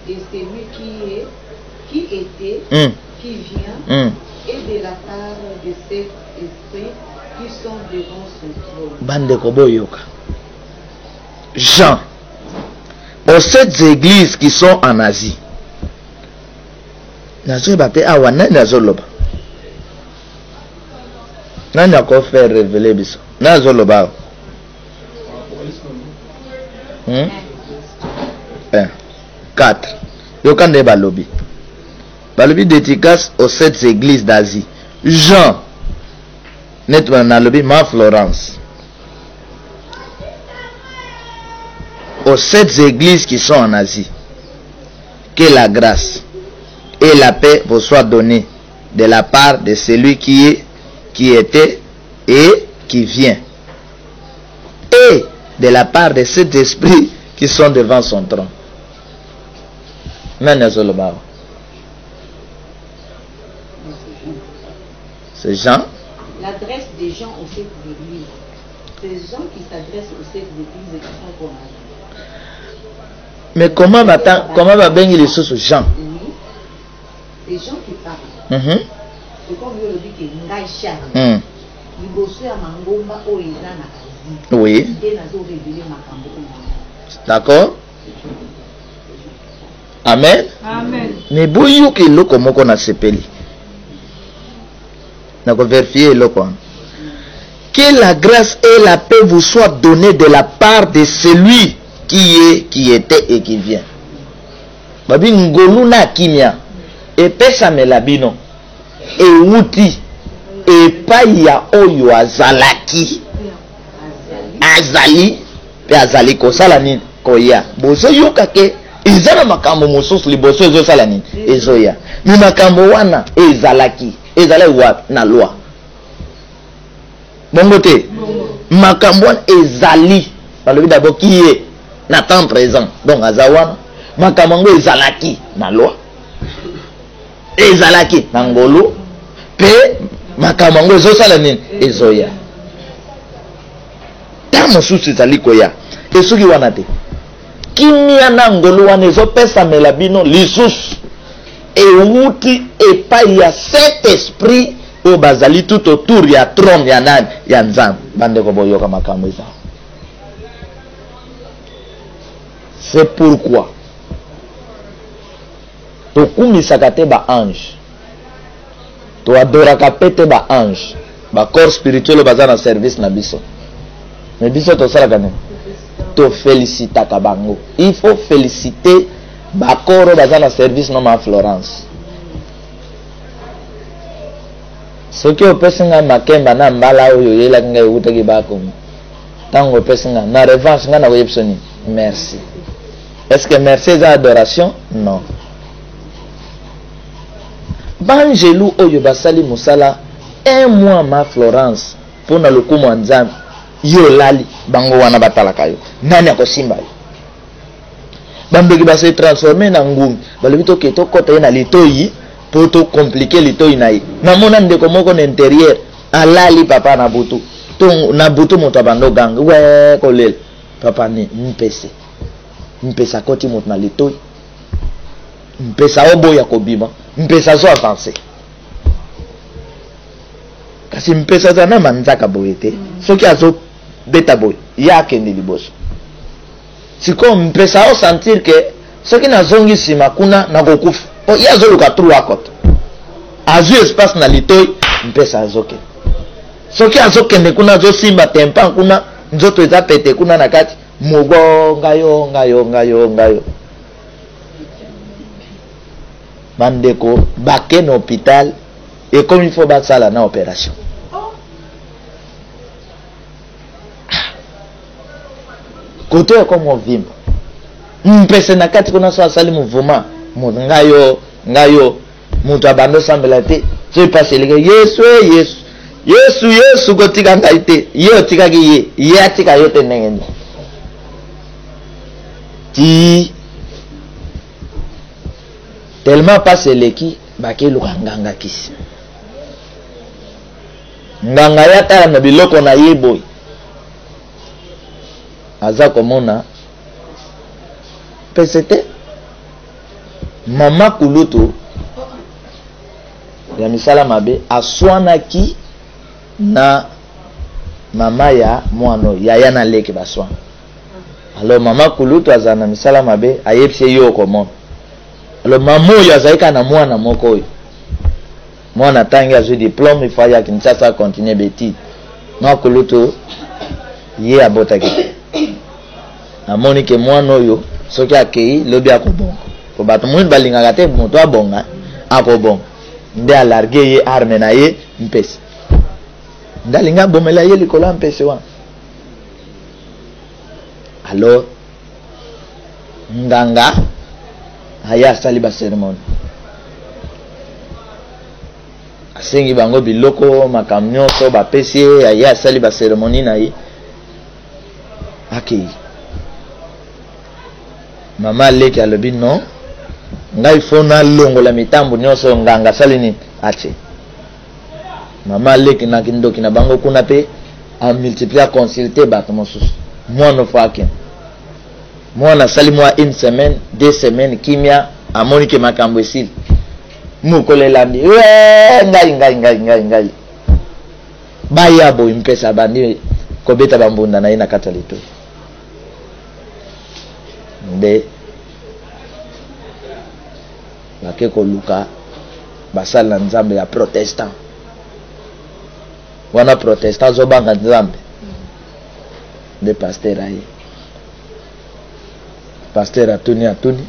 de celui qui était, qui vient, et de la part de cet esprit qui sont devant son trône. Bande koboyoka. Jean, aux sept églises qui sont en Asie. Nazo bate awa nani nazo loba. Nani ako faire révéler biso. Nazo loba. 4. Yokande balobi. Balobi dédicace aux sept églises d'Asie. Jean. Nettement nalobi ma Florence. Aux sept églises qui sont en Asie. Que la grâce et la paix vous soient données de la part de celui qui était et qui vient. Et de la part de cet esprit qui sont devant son trône. C'est Jean. L'adresse des gens aux sept églises. C'est Jean qui s'adresse aux sept églises qui sont pour Asie. Mais comment va bien les choses Jean? Oui. C'est Jean qui parle. C'est comme le dit que Ngaïcha. Oui. D'accord. Amen. Amen. Mais boyou que l'eau comme on a sepeli. N'a pas vérifié l'eau quoi. Que la grâce et la paix vous soient données de la part de celui qui était et qui vient. Babi ngolu na kimia. Et pesa melabino. Et wuti. Et paya oyo azalaki. Azali. Pe azali ko salani koya. Bozo yokake. Izana makambo mosusu liboso ezo salani. Ezoya. Ni makambo wana ezalaki. Ezala wapi na loi. Bongo te. Makambo wana ezali. Balobi d'abord qui est na temps présent. Donc azawana. Makambo ngo ezalaki na loi. Ezalaki na ngolo. Pe makambo ngo ezo salani ezoya. Ta mosusu ezali koya. Esuki wana te. Kimia na ngolo wana ezopesa melabino lisusu. Ewuti epai ya cet esprit o bazali tout autour ya trône ya nani ya nzambe bande ko boyoka makambo eza. C'est pourquoi tokumisaka te ba ange to adoraka pete ba ange ba corps spirituel baza na service na biso mais biso to salaka ne to félicitaka bango. Il faut féliciter bakoro baza na service no ma Florence. Soki opesinga makemba na mbala oyo yela nga yutaki bako. Tango opesinga na revanche nga na websoni. Merci. Est-ce que merci est adoration? Non. Banjelu oyo basali musala un mois ma Florence pour na lokumu nzambe yo lali bango wana batalaka yo. Nani akosimba yo? bando qui va se transformer na ngumi balobi to ke to kota na litoyi pour to compliquer litoyi na yi na mona ndeko moko na intérieur alali papa na butu to na butu moto bando gang we kolel papa ni mpesa koti moto na litoyi mpesa obo ya kobima mpesa zo avancer kasi mpesa za na manzaka boyete soki azo beta boy yake ndi liboso siko mpesa o sentir que soki na zongi sima kuna na kokufa o ya zo luka tru akot azu espace na litoyi mpesa azoke soki azokende kuna zo simba tempa kuna nzoto eza pete kuna na kati mogo ngayo bandeko bake na hôpital et comme il faut basala na opération côté comme on vit mpese na kati kuna so asali mouvement moto ngayo moto abando sambela te so passe le Yesu kotika ngai te ye otikaki ye atika yo te ndenge ti tellement passe leki bake luka nganga kisi nganga ya tala na biloko na ye boy aza komona pesete mama kulutu ya misala mabe aswanaki na mama ya mwano yaya na leke baswana alors mama kulutu aza na misala mabe ayebise yo komona alors mama oyo azalika na mwana moko oyo mwana tangi azwi diplôme il faut ya Kinshasa continuer beti mama kulutu ye abotaki amoni ke mwana oyo soki akei lobi akobonga po bato mwini balingaka te moto abonga akobonga nde alarge ye arme na ye mpesi nde alinga abomela ye likolo ya mpesi wana alors nganga aya asali baceremonie asengi bango biloko makambo nyonso bapesi ye aya asali baceremonie na ye akei mama aleki alobi non ngai fo nalongola mitambo nyonso nganga asali nini ache mama aleki na kindoki na bango kuna pe amultiplie aconsulte bato mosusu mwana fo akende mwana asali mwa 1 semaine 2 semaines kimia amoni ke makambo esili mokolo elandi ngai baya boyi mpesa bandi kobeta bambunda na ye na kati ya litoyi nde bake koluka basali na nzambe ya protestant wana protestant azobanga nzambe nde paster aye paster atuni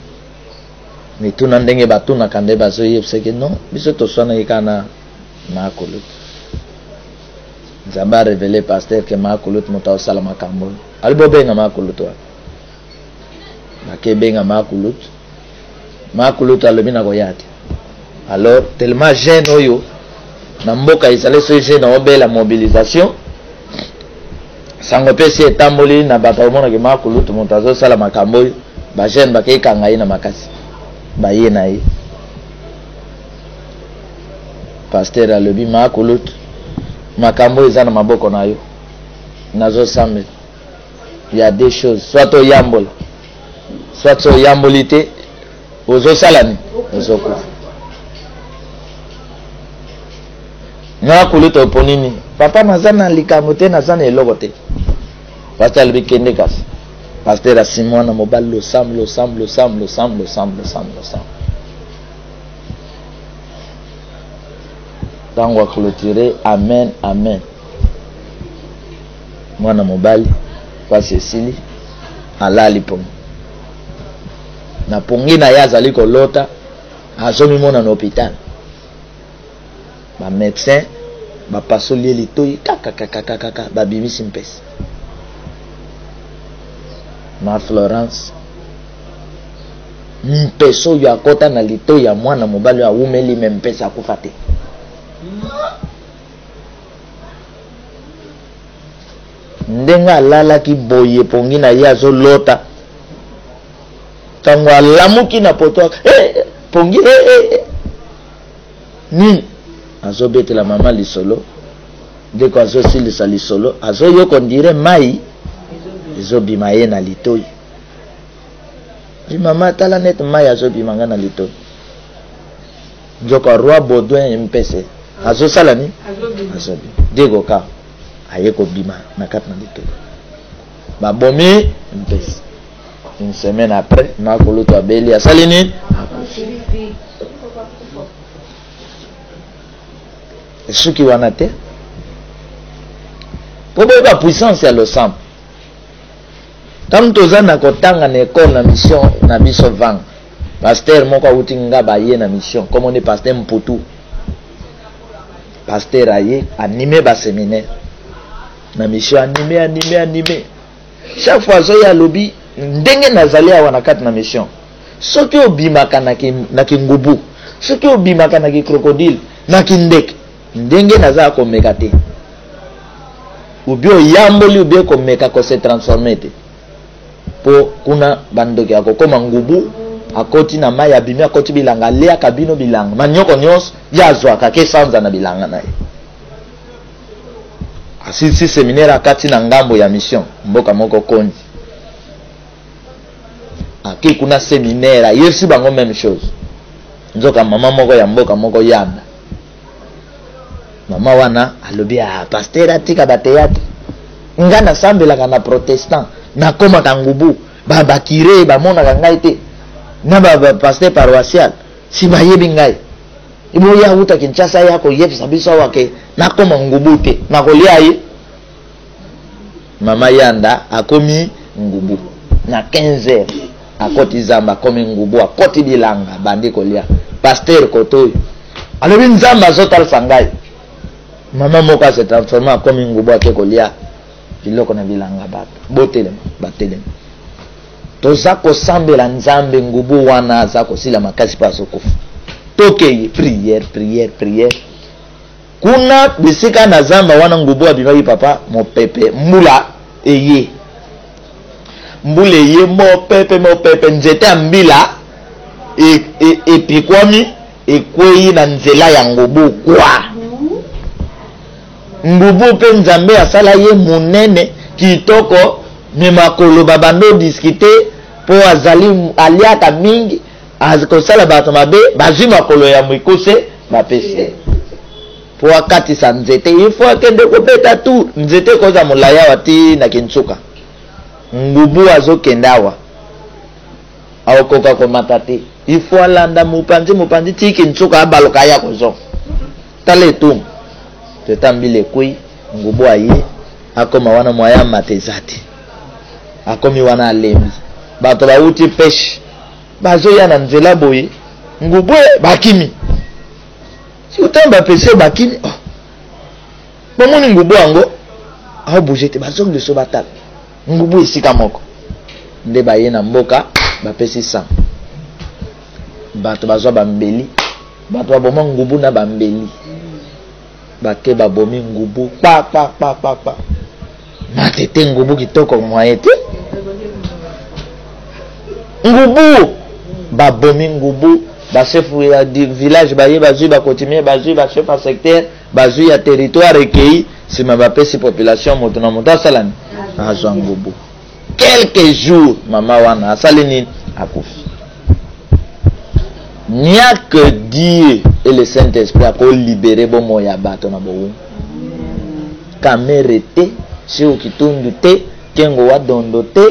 mituna ndenge batunaka nde bazoyebiseke non biso toswanaki kaka na akolutu nzambe arevele paster ke maakolutu moto aosala makambo oyo ali bobenga maakolutu wana bakebenga maakulutu alobi na koya te alors tellement jeune oyo na mboka ezali so jeune obela mobilisation sango pe si etamboli na bato omonaki maakulutu moto azosala makambo oyo bajeune bakeikanga ye na makasi baye na ye paster alobi maakulutu makambo eza na maboko na yo nazosambela ya deux choses soit oyambola soit oyamboli te ozosala nini ozokufa nga kuluta oponi nini papa naza na likambo te naza na eloko te paster alobi kende kasi paster asimi mwana mobali losambo ntango aclôture amen mwana mobali pasi esili alali pongi na pongi na ye azali kolota azomimona na hôpital bamédecin bapasoli ye litoyi kakakakakaka babimisi mpesi na Florence mpesi oyo akota na litoyi ya mwana mobali oyo awumeli me mpesi akufa te ndenge alalaki boye pongi na ye azolota tango alamuki na poto pongi ni azo betela mama lisolo deko azo silisa lisolo azo yo kondire mai ezo bima ye na litoi mama tala net mai azo bima nga na litoi njoka roi Baudouin mpese azo sala ni azo bima deko ka aye ko bima na kati na litoi babomi mpese une semaine après na koloto abeli asali ni suki wana te po boyeba puissance ya losambo ntango toza na kotanga na ekole na mission na biso vanga pasteur moko awuti nga baye na mission comme on est pasteur Mputu pasteur aye anime baséminaire na mission anime chaque fois azoya alobi ndenge nazali awa na kati na mission soki obimaka na kingubu soki obimaka na crocodile na kindeke ndenge naza komeka te ubio yamboli ubio komeka ko se transformer te po kuna bandoki akokoma ngubu akoti na mai abimi akoti bilanga lea kabino bilanga manyoko nyos yazwaka ke sanza na bilanga naye asisi seminaire akati na ngambo ya mission mboka moko kondi ake kuna seminaire yesi bango même chose nzoka mama moko ya mboka moko yanda mama wana alobi pasteur atika ba théâtre nga na sambelaka na protestant na koma kangubu ba kire ba mona ngai te na ba pasteur paroissial si ba yebi ngai ibo ya uta Kinshasa yako yefisa biso wake na koma ngubu te na kolia yi mama yanda akomi ngubu na 15h akoti zamba akomi ngubu akoti bilanga bandi kolia pasteur koto alobi nzamba zotal sangai mama moko se transforma comme ngubu ake kolia biloko na bilanga bato botelema batelema toza kosambela nzambe ngubu wana aza kosila makasi pa sokofu tokeye prière kuna bisika na zamba wana ngubu abimaki papa mopepe mbula eye mopepe nzete ya mbila epikwami ekwei na nzela ya ngubu kwa ngubu pe nzambe asala ye munene kitoko me makolo babando discuter po azali aliaka mingi azikosala bato mabe bazwi makolo ya mwikose bapese po akatisa nzete ifo akende kopeta tu nzete koza molaya wati na Kinsuka ngubu azokenda awa aokoka komata te ifo alanda mopanzi ti Kinsuka abaloka ya kozo tala etumbu tetambile kui ngubu aye akoma wana mwaya matezati akomi wana alembi bato bauti peshe bazoya na nzela boye ngubu bakimi si utamba pese bakimi bomoni ngubu ango aho bujete bazongi leso batala ngubu esika moko nde baye na mboka bapesi sang bato bazwa bambeli bato baboma ngubu na bambeli bake babomi ngubu pa matete ngubu kitoko mwaye te ngubu babomi ngubu basefu ya village baye bazui bakotimie bazui bachef ya secteur bazui ya territoire ekei sima bapesi population moto na moto asalani azwa ngubu quelques jours mama wana asali nini akufi. Il n'y a que Dieu et le Saint-Esprit à libérer bon moya bato na bowu. Kamere te, si okitundu te, kengo wa dondo te,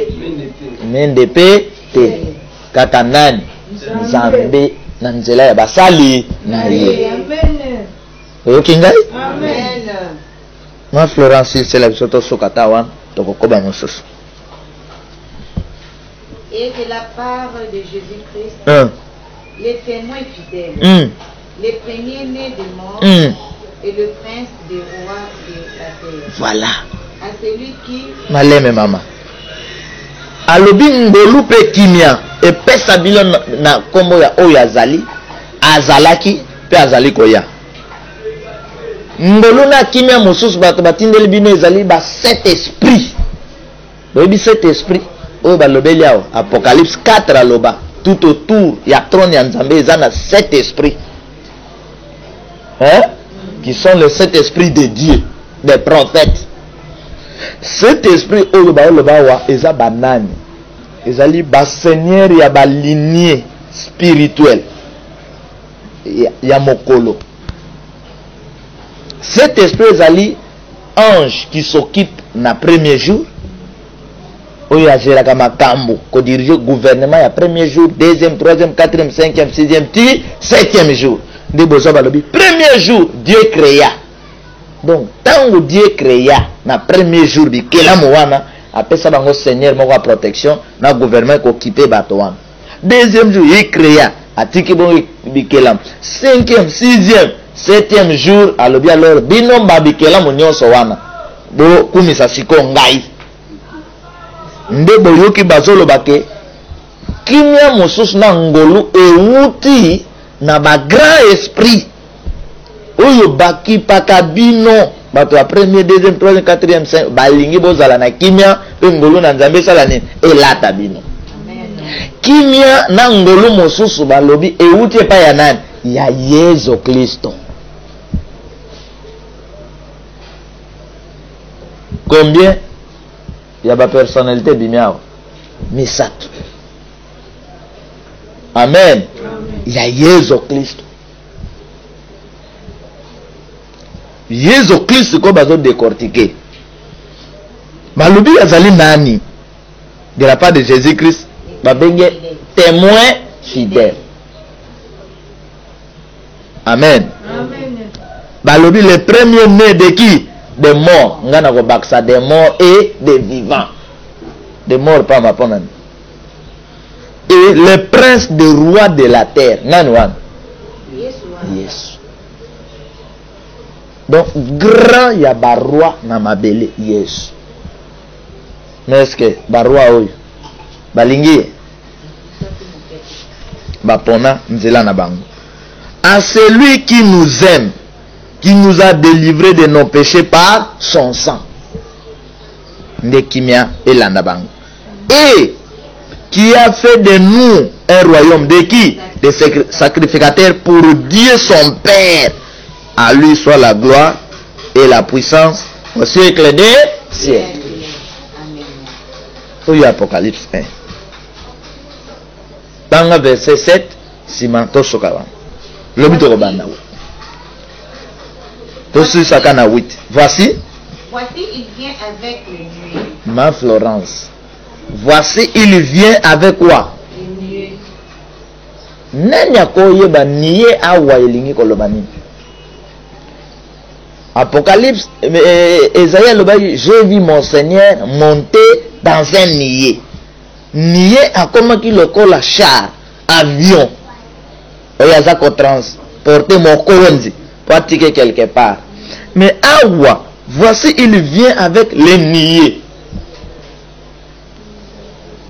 mendepe te. Kaka nani? Nzambe na nzela ya basali na ye. Oyoki ngai? Amen. Ma Florence c'est la bisoto sokata wan tokokoba mosusu. Et de la part de Jésus-Christ. Les témoins fidèles, les premiers-nés des morts et le prince des rois de la terre. Voilà. À celui qui... Maleme mama. Alobi ngolu pe kimia e pesa bilo na kombo ya oyo azali azalaki pe azali koya. Ngolu na kimia mosusu bato batindeli bino ezali ba cet esprit. Boyebi cet esprit oyo balobeli awa Apocalypse 4 aloba tout autour ya trône ya Nzambe eza na 7 esprits, hein, qui sont les 7 esprits de Dieu, des prophètes. Cet esprit oyo baoloba awa eza banani, ezali ba seigneur ya ba lignée spirituelle ya mokolo. Cet esprit ezali ange qui s'occupe na premier jour, oyo agéraka makambo ko diriger gouvernement ya premier jour, deuxième, troisième, quatrième, cinquième, sixième, septième jour. Nde bozo balobi premier jour Dieu créa. Donc tango Dieu créa na premier jour bikelamu wana apesa bango seigneur moko ya protection na gouvernement ko occuper bato wana. Deuxième jour il créa atiki bon bikelamu. Cinquième, sixième, septième jour alobi alors bino ba bikelamu nyonso wana bo kumisa siko ngai. Nde boyoki bazoloba ke kimia mosusu na ngolu ewuti na ba grand esprit oyo baki paka bino bato ya premier, deuxième, troisième, quatrième, cinquième balingi bozala na kimia pe ngolu na Nzambe sala nini elata bino. Kimia na ngolu mosusu balobi ewuti pa ya nani ya Yesu Kristo. Combien il y a ba personnalité bimiao misato. Amen. Il y a Yesu Kristo. Yesu Kristo ko bazo décortiquer. Malubi azali nani? De la part de Jésus-Christ, babenge témoin fidèle. Amen. Amen. Balobi le premier né de qui? Des morts. Ngana ko baksa des morts et des vivants. Des morts pas ma ponane. Et le prince des rois de la terre. Ngani wan? Yes. Donc grand ya baroi na mabele Yesu. Mais est-ce que baroi oyo balingi bapona nzela na bango. À celui qui nous aime, qui nous a délivrés de nos péchés par son sang. Ndekimia elanda bango. Et qui a fait de nous un royaume de qui? Des sacrificateurs pour Dieu son Père. À lui soit la gloire et la puissance au siècle des siècles. Oui, Apocalypse 1. Dans le verset 7, Simanto Sokawa. Le but de Robana. Sakana 8. Voici. Voici, il vient avec les nuées. Ma Florence. Voici, il vient avec quoi? Les nuées. Nanya koyeba niye awa elingi kolobani. Apocalypse, Esaïe lobayi, j'ai vu mon Seigneur monter dans un nier. Nier a comment qu'il le colle char, avion. Oyaza ko transporter mon kowenzi pour attirer quelque part. Mais awa, voici il vient avec les niais.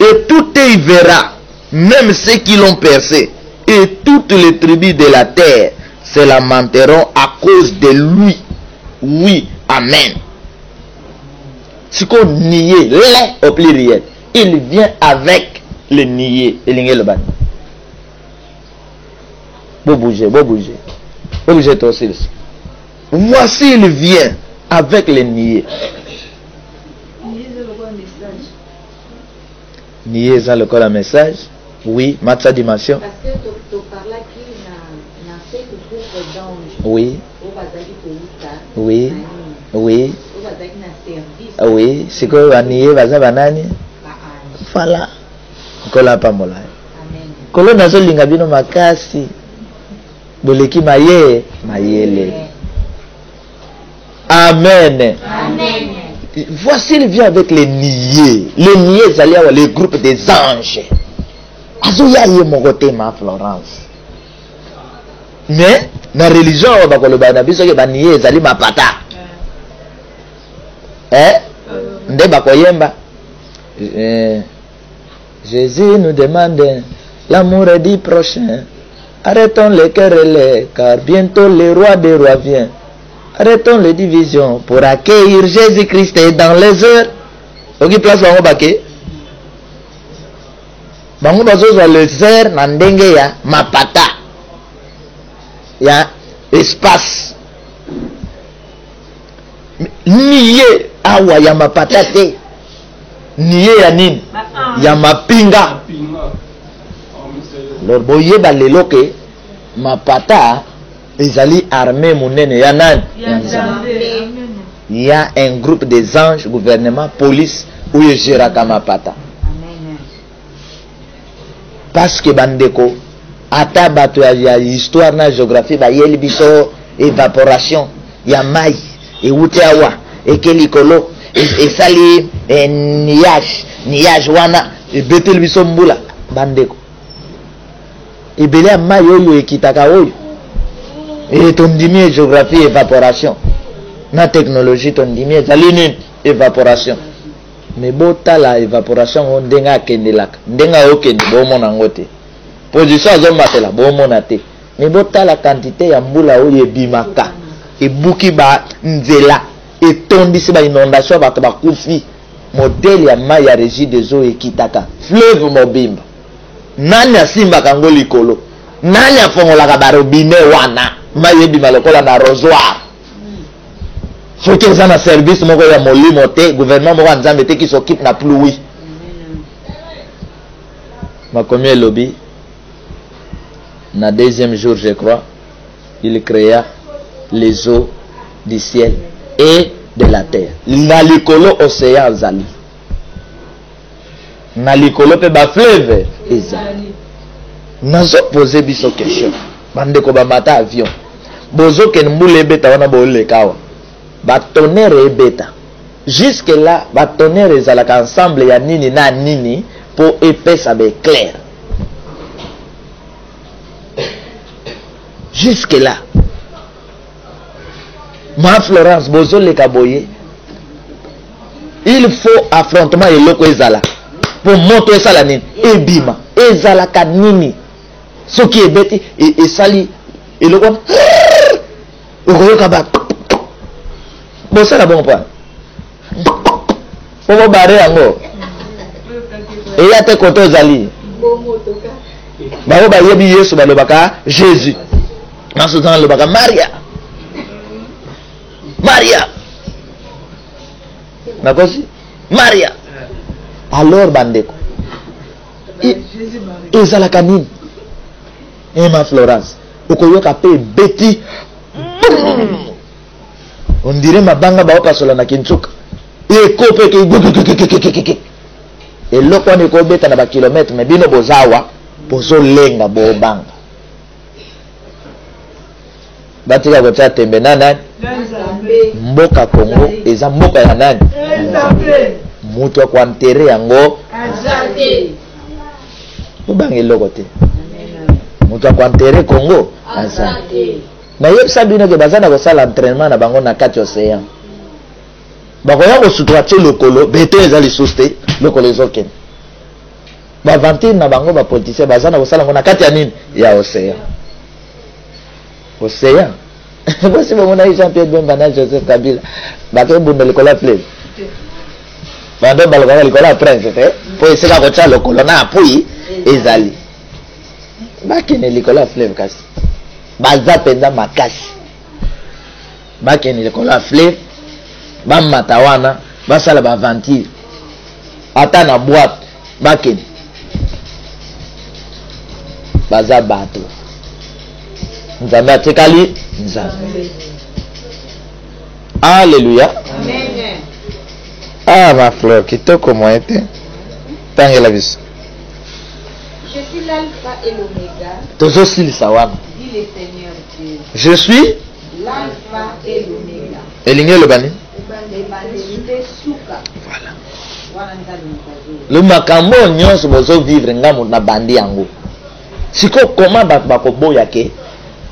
Et tout y verra, même ceux qui l'ont percé, et toutes les tribus de la terre se lamenteront à cause de lui. Oui, amen. Ce qu'on nie, les au pluriel, il vient avec le nier. Et le ban. Vous bougez, vous bougez. Vous bougez aussi. Voici, il vient avec le nier. Nier, ça le corps un message. Oui, matza dimension. Parce que tu parles qu'il y a un seul groupe d'anges. Oui. Oui. Oui. Oui. C'est que vanier vaza banani. Fala. Kola pa mola. Amen. Kolo nazo linga bino makasi. Boleki maye mayele. Amen. Amen. Voici il vient avec les niais. Les niais c'est le groupe des anges. Azoya ye mogote ma Florence. Mais na religion bakoloba na biso ke baniye ezali mapata. Nde bakoyemba. Jésus nous demande l'amour du prochain. Arrêtons les querelles car bientôt le roi des rois vient. Arrêtons les divisions pour accueillir Jésus-Christ dans les heures. Oki place bango baké. bango bazozwa le ver na ndenge ya mapata ya espace niye awa ya mapata te niye ya nini ya mapinga. lor boyeba lelo ke mapata ezali armée monene ya nani ya Nzambe. Il y a un groupe des anges, gouvernement, police, où il gère mapata. Parce que bandeko ata bato ya histoire na géographie ba yeli biso évaporation ya mai e wuti awa e kelikolo e sali niage wana e betel biso mbula bandeko e bele mai oyo ekitaka oyo e tondimi géographie évaporation na technologie tondimi ezali nini évaporation. Mais bota la évaporation on denga kendelaka ndenga okende bomona ngote position azomatela bomona te. Mais bota la quantité ya mbula oyo ebimaka ebuki ba nzela etondisi ba inondation bato bakufi modèle ya mai ya régie des eaux ekitaka fleuve mobimba nani asimbaka ngo likolo nani afongolaka barobine wana mai ebima lokola na rosoir. Faut que ça na service moko ya molimo te gouvernement moko Nzambe te qui s'occupe na pluie. Makomi lobby na deuxième jour je crois il créa les eaux du ciel et de la terre. Na likolo océan zali. Na likolo pe ba fleuve ezali. Nazo poser biso question. Bande ko ba mata avion. Bozo ken mbule beta wana bo lekawa. Ba tonnerre ebeta. Jusque là, ba tonnerre ezalaka ensemble ya nini na nini pour épaisse avec clair. Jusque là. Ma Florence bozo le kaboye. Il faut affrontement et loko ezala. Pour moto ezala nini ebima ezala kanini. Soki ebeti et sali et loko okoyoka ba bon ça la bon point pour barrer yango et ya te koto zali ba ba yebi Yesu ba lobaka Jésus naso dans lobaka Maria nakosi Maria alors bandeko ezala kanini ma Florence okoyoka pe beti on dirait mabanga baoka sola na kinchuka e kope ke e loko ni ko beta na ba kilomètre mais bino bozawa bozo lenga bobanga batika ko tata tembe nana mboka Congo eza mboka ya nani mutu kwa enterrer yango azate bobange loko te mutu kwa enterrer Congo azate. Na yebisa bino ke bazana ko sala entraînement na bango na kati océan. Bakoya ko sutrache lokolo bete ezali soste lokolo ezoken. Ba vantir na bango ba politicien bazana ko sala ngo na kati ya nini ya océan. Océan. Bosi ba mona Jean-Pierre Bemba na Joseph Kabila. Ba ke bunda lokola fleuve. Ba ndo balokala lokola prince te. Po eseka ko cha lokolo na apui ezali. Ba kene lokola fleuve kasi. Baza penza makasi bakeni lekola fleuve bamata wana basala ba venture ata na boîte bakeni baza bato Nzambe atekali Nzambe. Alléluia. Amen. Ah ma fleur kitoko moete tangela biso. Je suis l'alpha et l'oméga. Tozo silisa wana. Le Seigneur Dieu. Je suis l'alpha et l'oméga. Elinge le bani. Voilà. Le makambo nyonso bozo vivre ngamu na bandi yango. Siko koma bako boya ke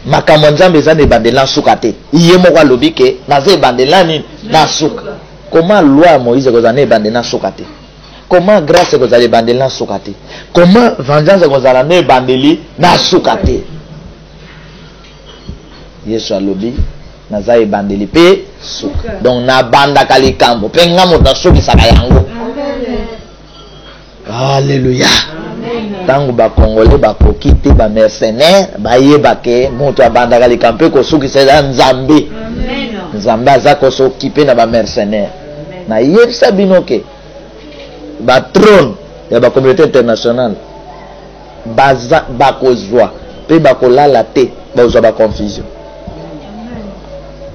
makambo Nzambe za ne bandela suka te. Iye moko alobi ke na ze bandela ni na suka. Comment loi Moïse ko za ne bandela suka te. Comment grâce ko za le bandela suka te. Comment vengeance ko za ne bandeli na suka te. Yesu alobi naza ebandeli pe suka. Donc na banda kalikambo pe ngamu na suki saka yango. Amen. Alléluia. Amen. tango ba congolais ba kokite ba mercenaire ba yebake moto abandaka likampe ko suki seza nzambe nzambe azako so occupé na ba mercenaire na yebisa binoke ba trône ya ba communauté internationale baza bakozwa pe bakolala te bazwa ba confusion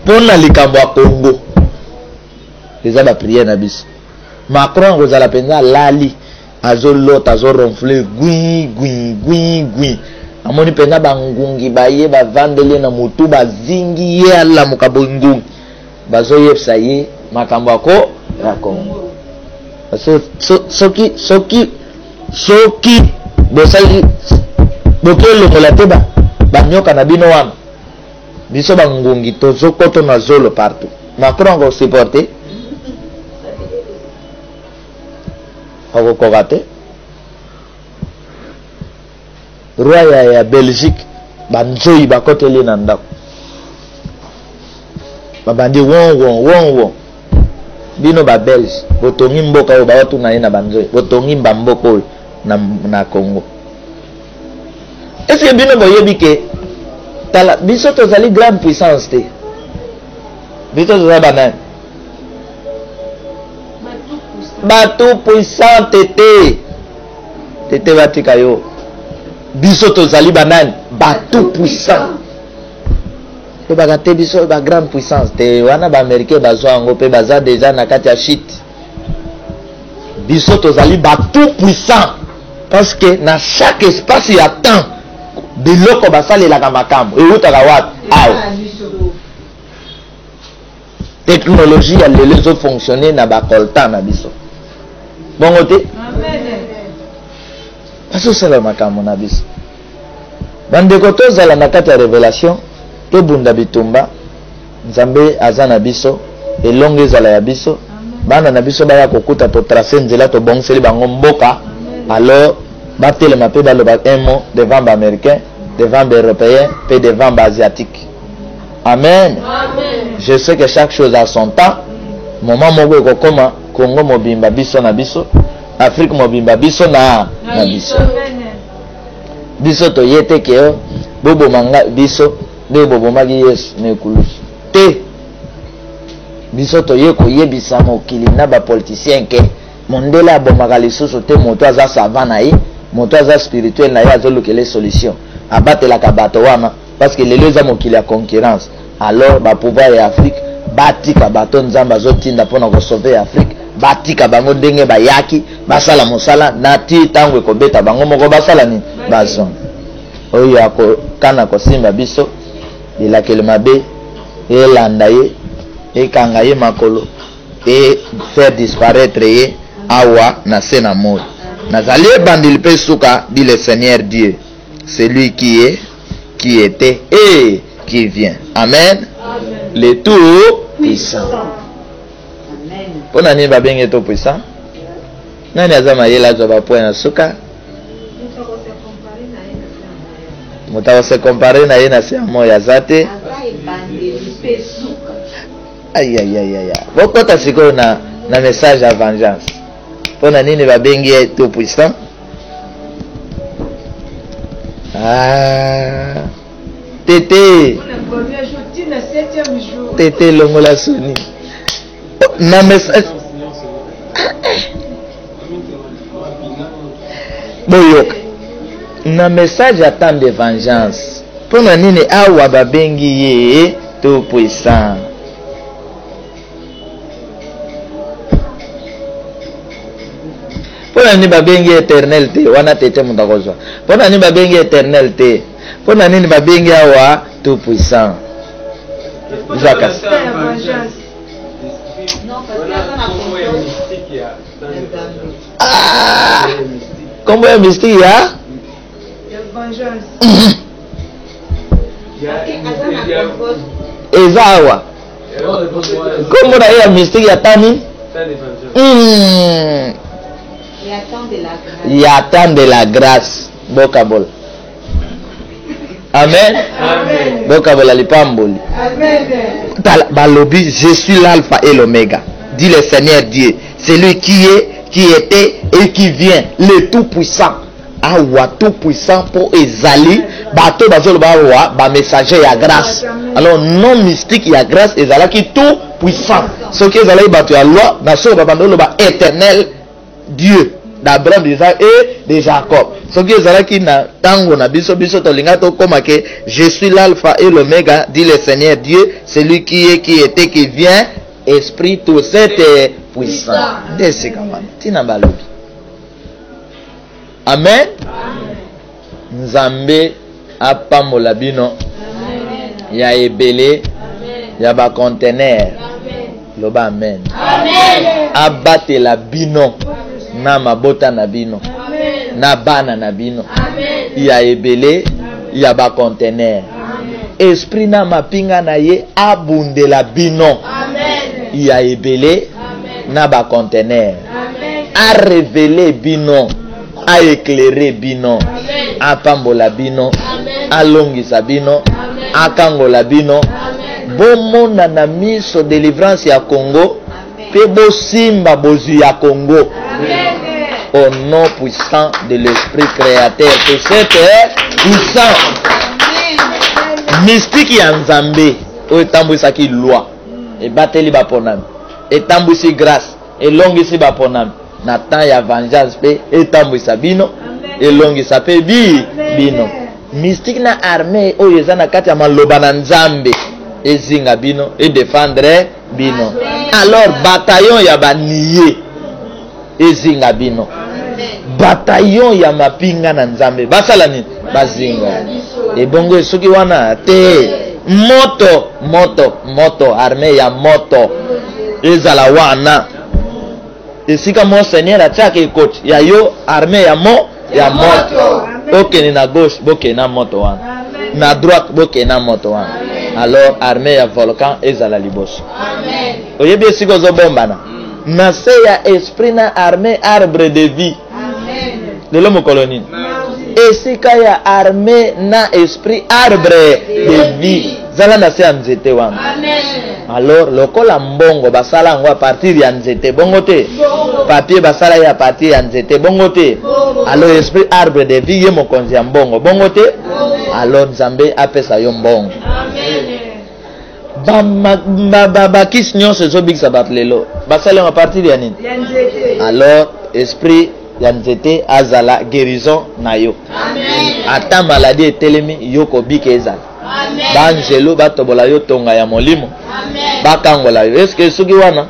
pona likambo ya Congo eza ba prière na biso Macron kozala penza lali azolota azoronfle gui amoni penza bangungi baye bavandele na mutu bazingi ye alamuka bongungi bazoyebisa ye makambo ako ya Congo soki bosali bokelongola te banyoka na bino wana biso bangungi tozokoto na zolo partout Macron akosupporte akokoka te roi ya Belgique banzoi bakoteli na ndako babandi won bino ba Belge botongi mboka oyo bawatuna ye na banzoi botongi mbamboka oyo na Congo. Est-ce que bino boyebi ke tala biso tozali grande puissance te biso tozali banani bato puissant tete batika yo biso tozali banani bato puissant to bagate biso ba grande puissance te wana ba américain bazwa ngo pe baza déjà na kati ya shit biso tozali bato puissant parce que na chaque espace ya temps biloko basalelaka makambo eutaka wapi awa technologie ya lelo ezofonctionne na bakolta na biso bongo te bazosala makambo na biso bandeko tozala na kati ya révélation tobunda bitumba nzambe aza na biso elongo ezala ya biso bana na biso baya kokuta totrace nzela tobongiseli bango mboka alors batelema mpe baloba un mot devant baaméricain devant baeuropéen mpe devant baasiatique. Amen. Je sais que chaque chose a son temps. Moment moko ekokoma Congo mobimba biso na biso, Afrique mobimba biso na biso. Biso toyete ke bobo manga biso nde bobo magi Yesu ne kulusu te. Biso toye koyebisa mokili na ba politicien ke mondela bomaka lisusu te moto aza savant na ye, moto aza spirituel na ye azolukele solution abatelaka bato wana parce que lelo eza mokili ya concurrence. Alors ba pouvoir ya Afrique batika bato nzamba zotinda pona ko sauver Afrique batika bango ndenge bayaki basala mosala na ti tango ekobeta bango moko basala ni bazon oyo ako kana ko simba biso ilakele mabe elanda ye ekanga ye makolo et faire disparaître ye awa na sena mot nazali bandil pe suka dit le Seigneur Dieu, celui qui est, qui était et qui vient. Amen. Amen. Le tout puissant. Amen. Pour nani ba bengi tout puissant? Nani azama yela zo ba point na suka? Mutawa se comparer na yena se moya zate. Aïe aïe aïe aïe. Bokota siko na message à vengeance. Pour nani ba bengi tout puissant? Ah. Tété. Tété longola soni. Na message. Boyoka. Na message attend de vengeance. Pour nani awa ba bengi ye tout puissant. Pour nani ba bengi éternel te wana tete mutakozwa. Pour nani ba bengi éternel te. Pour nani ba bengi awa tout puissant. Zakas. Ah! Comment est mystique ya? Ezawa. Comment est mystique ya tani? Il attend de la grâce. Bokabol. Amen. Amen. Bokabol alipamboli. Amen. Balobi, je suis l'alpha et l'oméga. Dit le Seigneur Dieu, celui qui est, qui était et qui vient, le tout puissant. awa tout puissant pour ezali bato bazolo ba messager ya grâce. Alors non mystique ya grâce ezalaki tout puissant. Ce qui ezalaki bato ya loi na so ba bandolo ba éternel Dieu d'Abraham, d'Isaac et de Jacob. Ce qui ezalaki na tango na biso to linga to koma ke je suis l'alpha et l'oméga, dit le Seigneur Dieu, celui qui est, qui était, qui vient, esprit tout cet puissant. Desi kamana tina balobi. Amen. Nzambe apambola bino ya ebele ya ba conteneur. Loba amen. Amen. Abatela bino na mabota na bino na bana na bino ya ebele ya ba conteneur. Esprit na mapinga na ye abundela bino ya ebele na ba conteneur. A révéler bino, a éclairer bino, a pambola bino, a longisa bino, a kangola bino. Bomona na miso délivrance ya Congo, pe bo simba bozu ya Congo. Au nom puissant de l'esprit créateur, que c'est puissant. Mystique ya Nzambe, o tambwisa ki loi, e bateli ba ponami, e tambwisi grâce, e longisi ba ponami. Na temps ya vengeance pe etambwisa bino elongisa pe bino. Mystique na armée oyo eza na kati ya maloba na Nzambe ezinga bino et défendre bino. Alors bataillon ya baniye ezinga bino. Bataillon ya mapinga na Nzambe basala nini? Bazinga. E bongo soki wana te moto armée ya moto ezala wana. Esika mon Seigneur atiaka coach ya yo armée ya moto. Ok ni na gauche boke na moto wana. Na droite boke na moto wana. Alors armée ya volcan ezala liboso. Amen. Oyebi esika zo bombana. Na se ya esprit na armée arbre de vie. Amen. Lelo mo colonie. Esika ya armée na esprit arbre de vie. Zala na se ya nzete wana. Amen. Alors lokola mbongo basala ngo a partir ya nzete bongo te. Papier basala ya partir ya nzete bongo te. Alors esprit arbre de vie ye mokonzi ya mbongo bongo te. Alors Nzambe apesa yo mbongo. Amen. Ba kis nyonso zo big sabat lelo basala a partir ya nini? Alors esprit ya nzete azala guérison na yo. Amen. Ata maladie etelemi yo ko bikeza. Amen. Banjelo batobola yo tonga ya molimo. Amen. Bakangola yo. Est-ce que soki wana?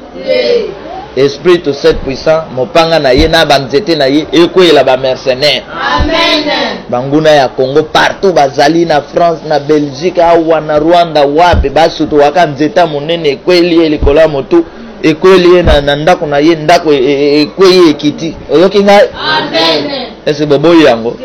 Esprit tout cet puissant mopanga na ye na banzete na ye ekoyela ba mercenaire. Amen. Banguna ya Congo partout bazali na France na Belgique awa na Rwanda wapi basuto waka nzeta munene ekweli elikola motu ekweli na ndako na ye ndako ekweyi ekiti. Oyoki ngai? Amen. Ese boboyi yango?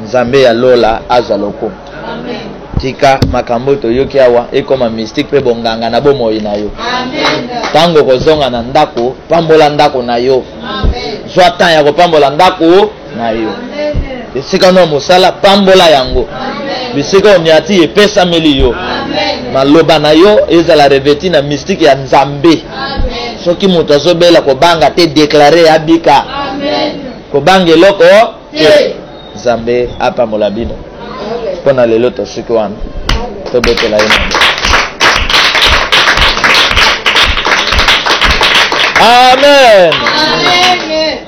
Nzambe ya lola azaloko. Amen. Tika makambo toyoki awa ekoma mystique pe bonganga na bomoi na yo. Amen. Tango kozonga na ndako pambola ndako na yo. Amen. Zwa tan ya kopambola ndako na yo. Amen. Esika no mosala pambola yango. Amen. Bisika onyati epesa meli yo. Amen. Maloba na yo ezala revêti na mystique ya Nzambe. Amen. Soki moto azobela kobanga te déclarer abika. Amen. Kobanga eloko te. Nzambe apambola bino. Pona lelo to siki wana to betela yo. Amen. Amen.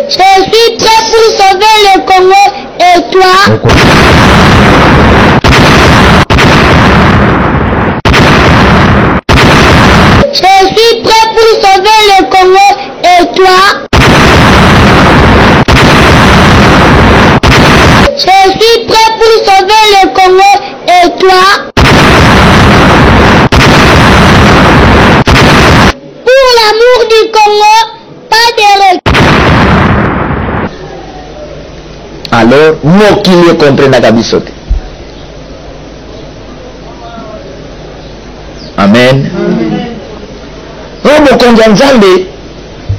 Je suis prêt pour sauver le Congo et toi? Je suis prêt pour sauver le Congo et toi? Je suis prêt pour sauver le Congo et toi? Pour l'amour du Congo, pas de regret. Alors, mokili comprendaka biso te. Amen. Robo konja Nzambe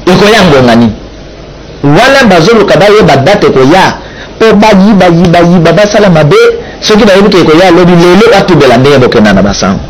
ikoya ngongani. Wala bazoluka bayeba date koya. Po bayiba basala mabe soki bayebi ke koya lobi lelo atubela ndenge bokenda na basango.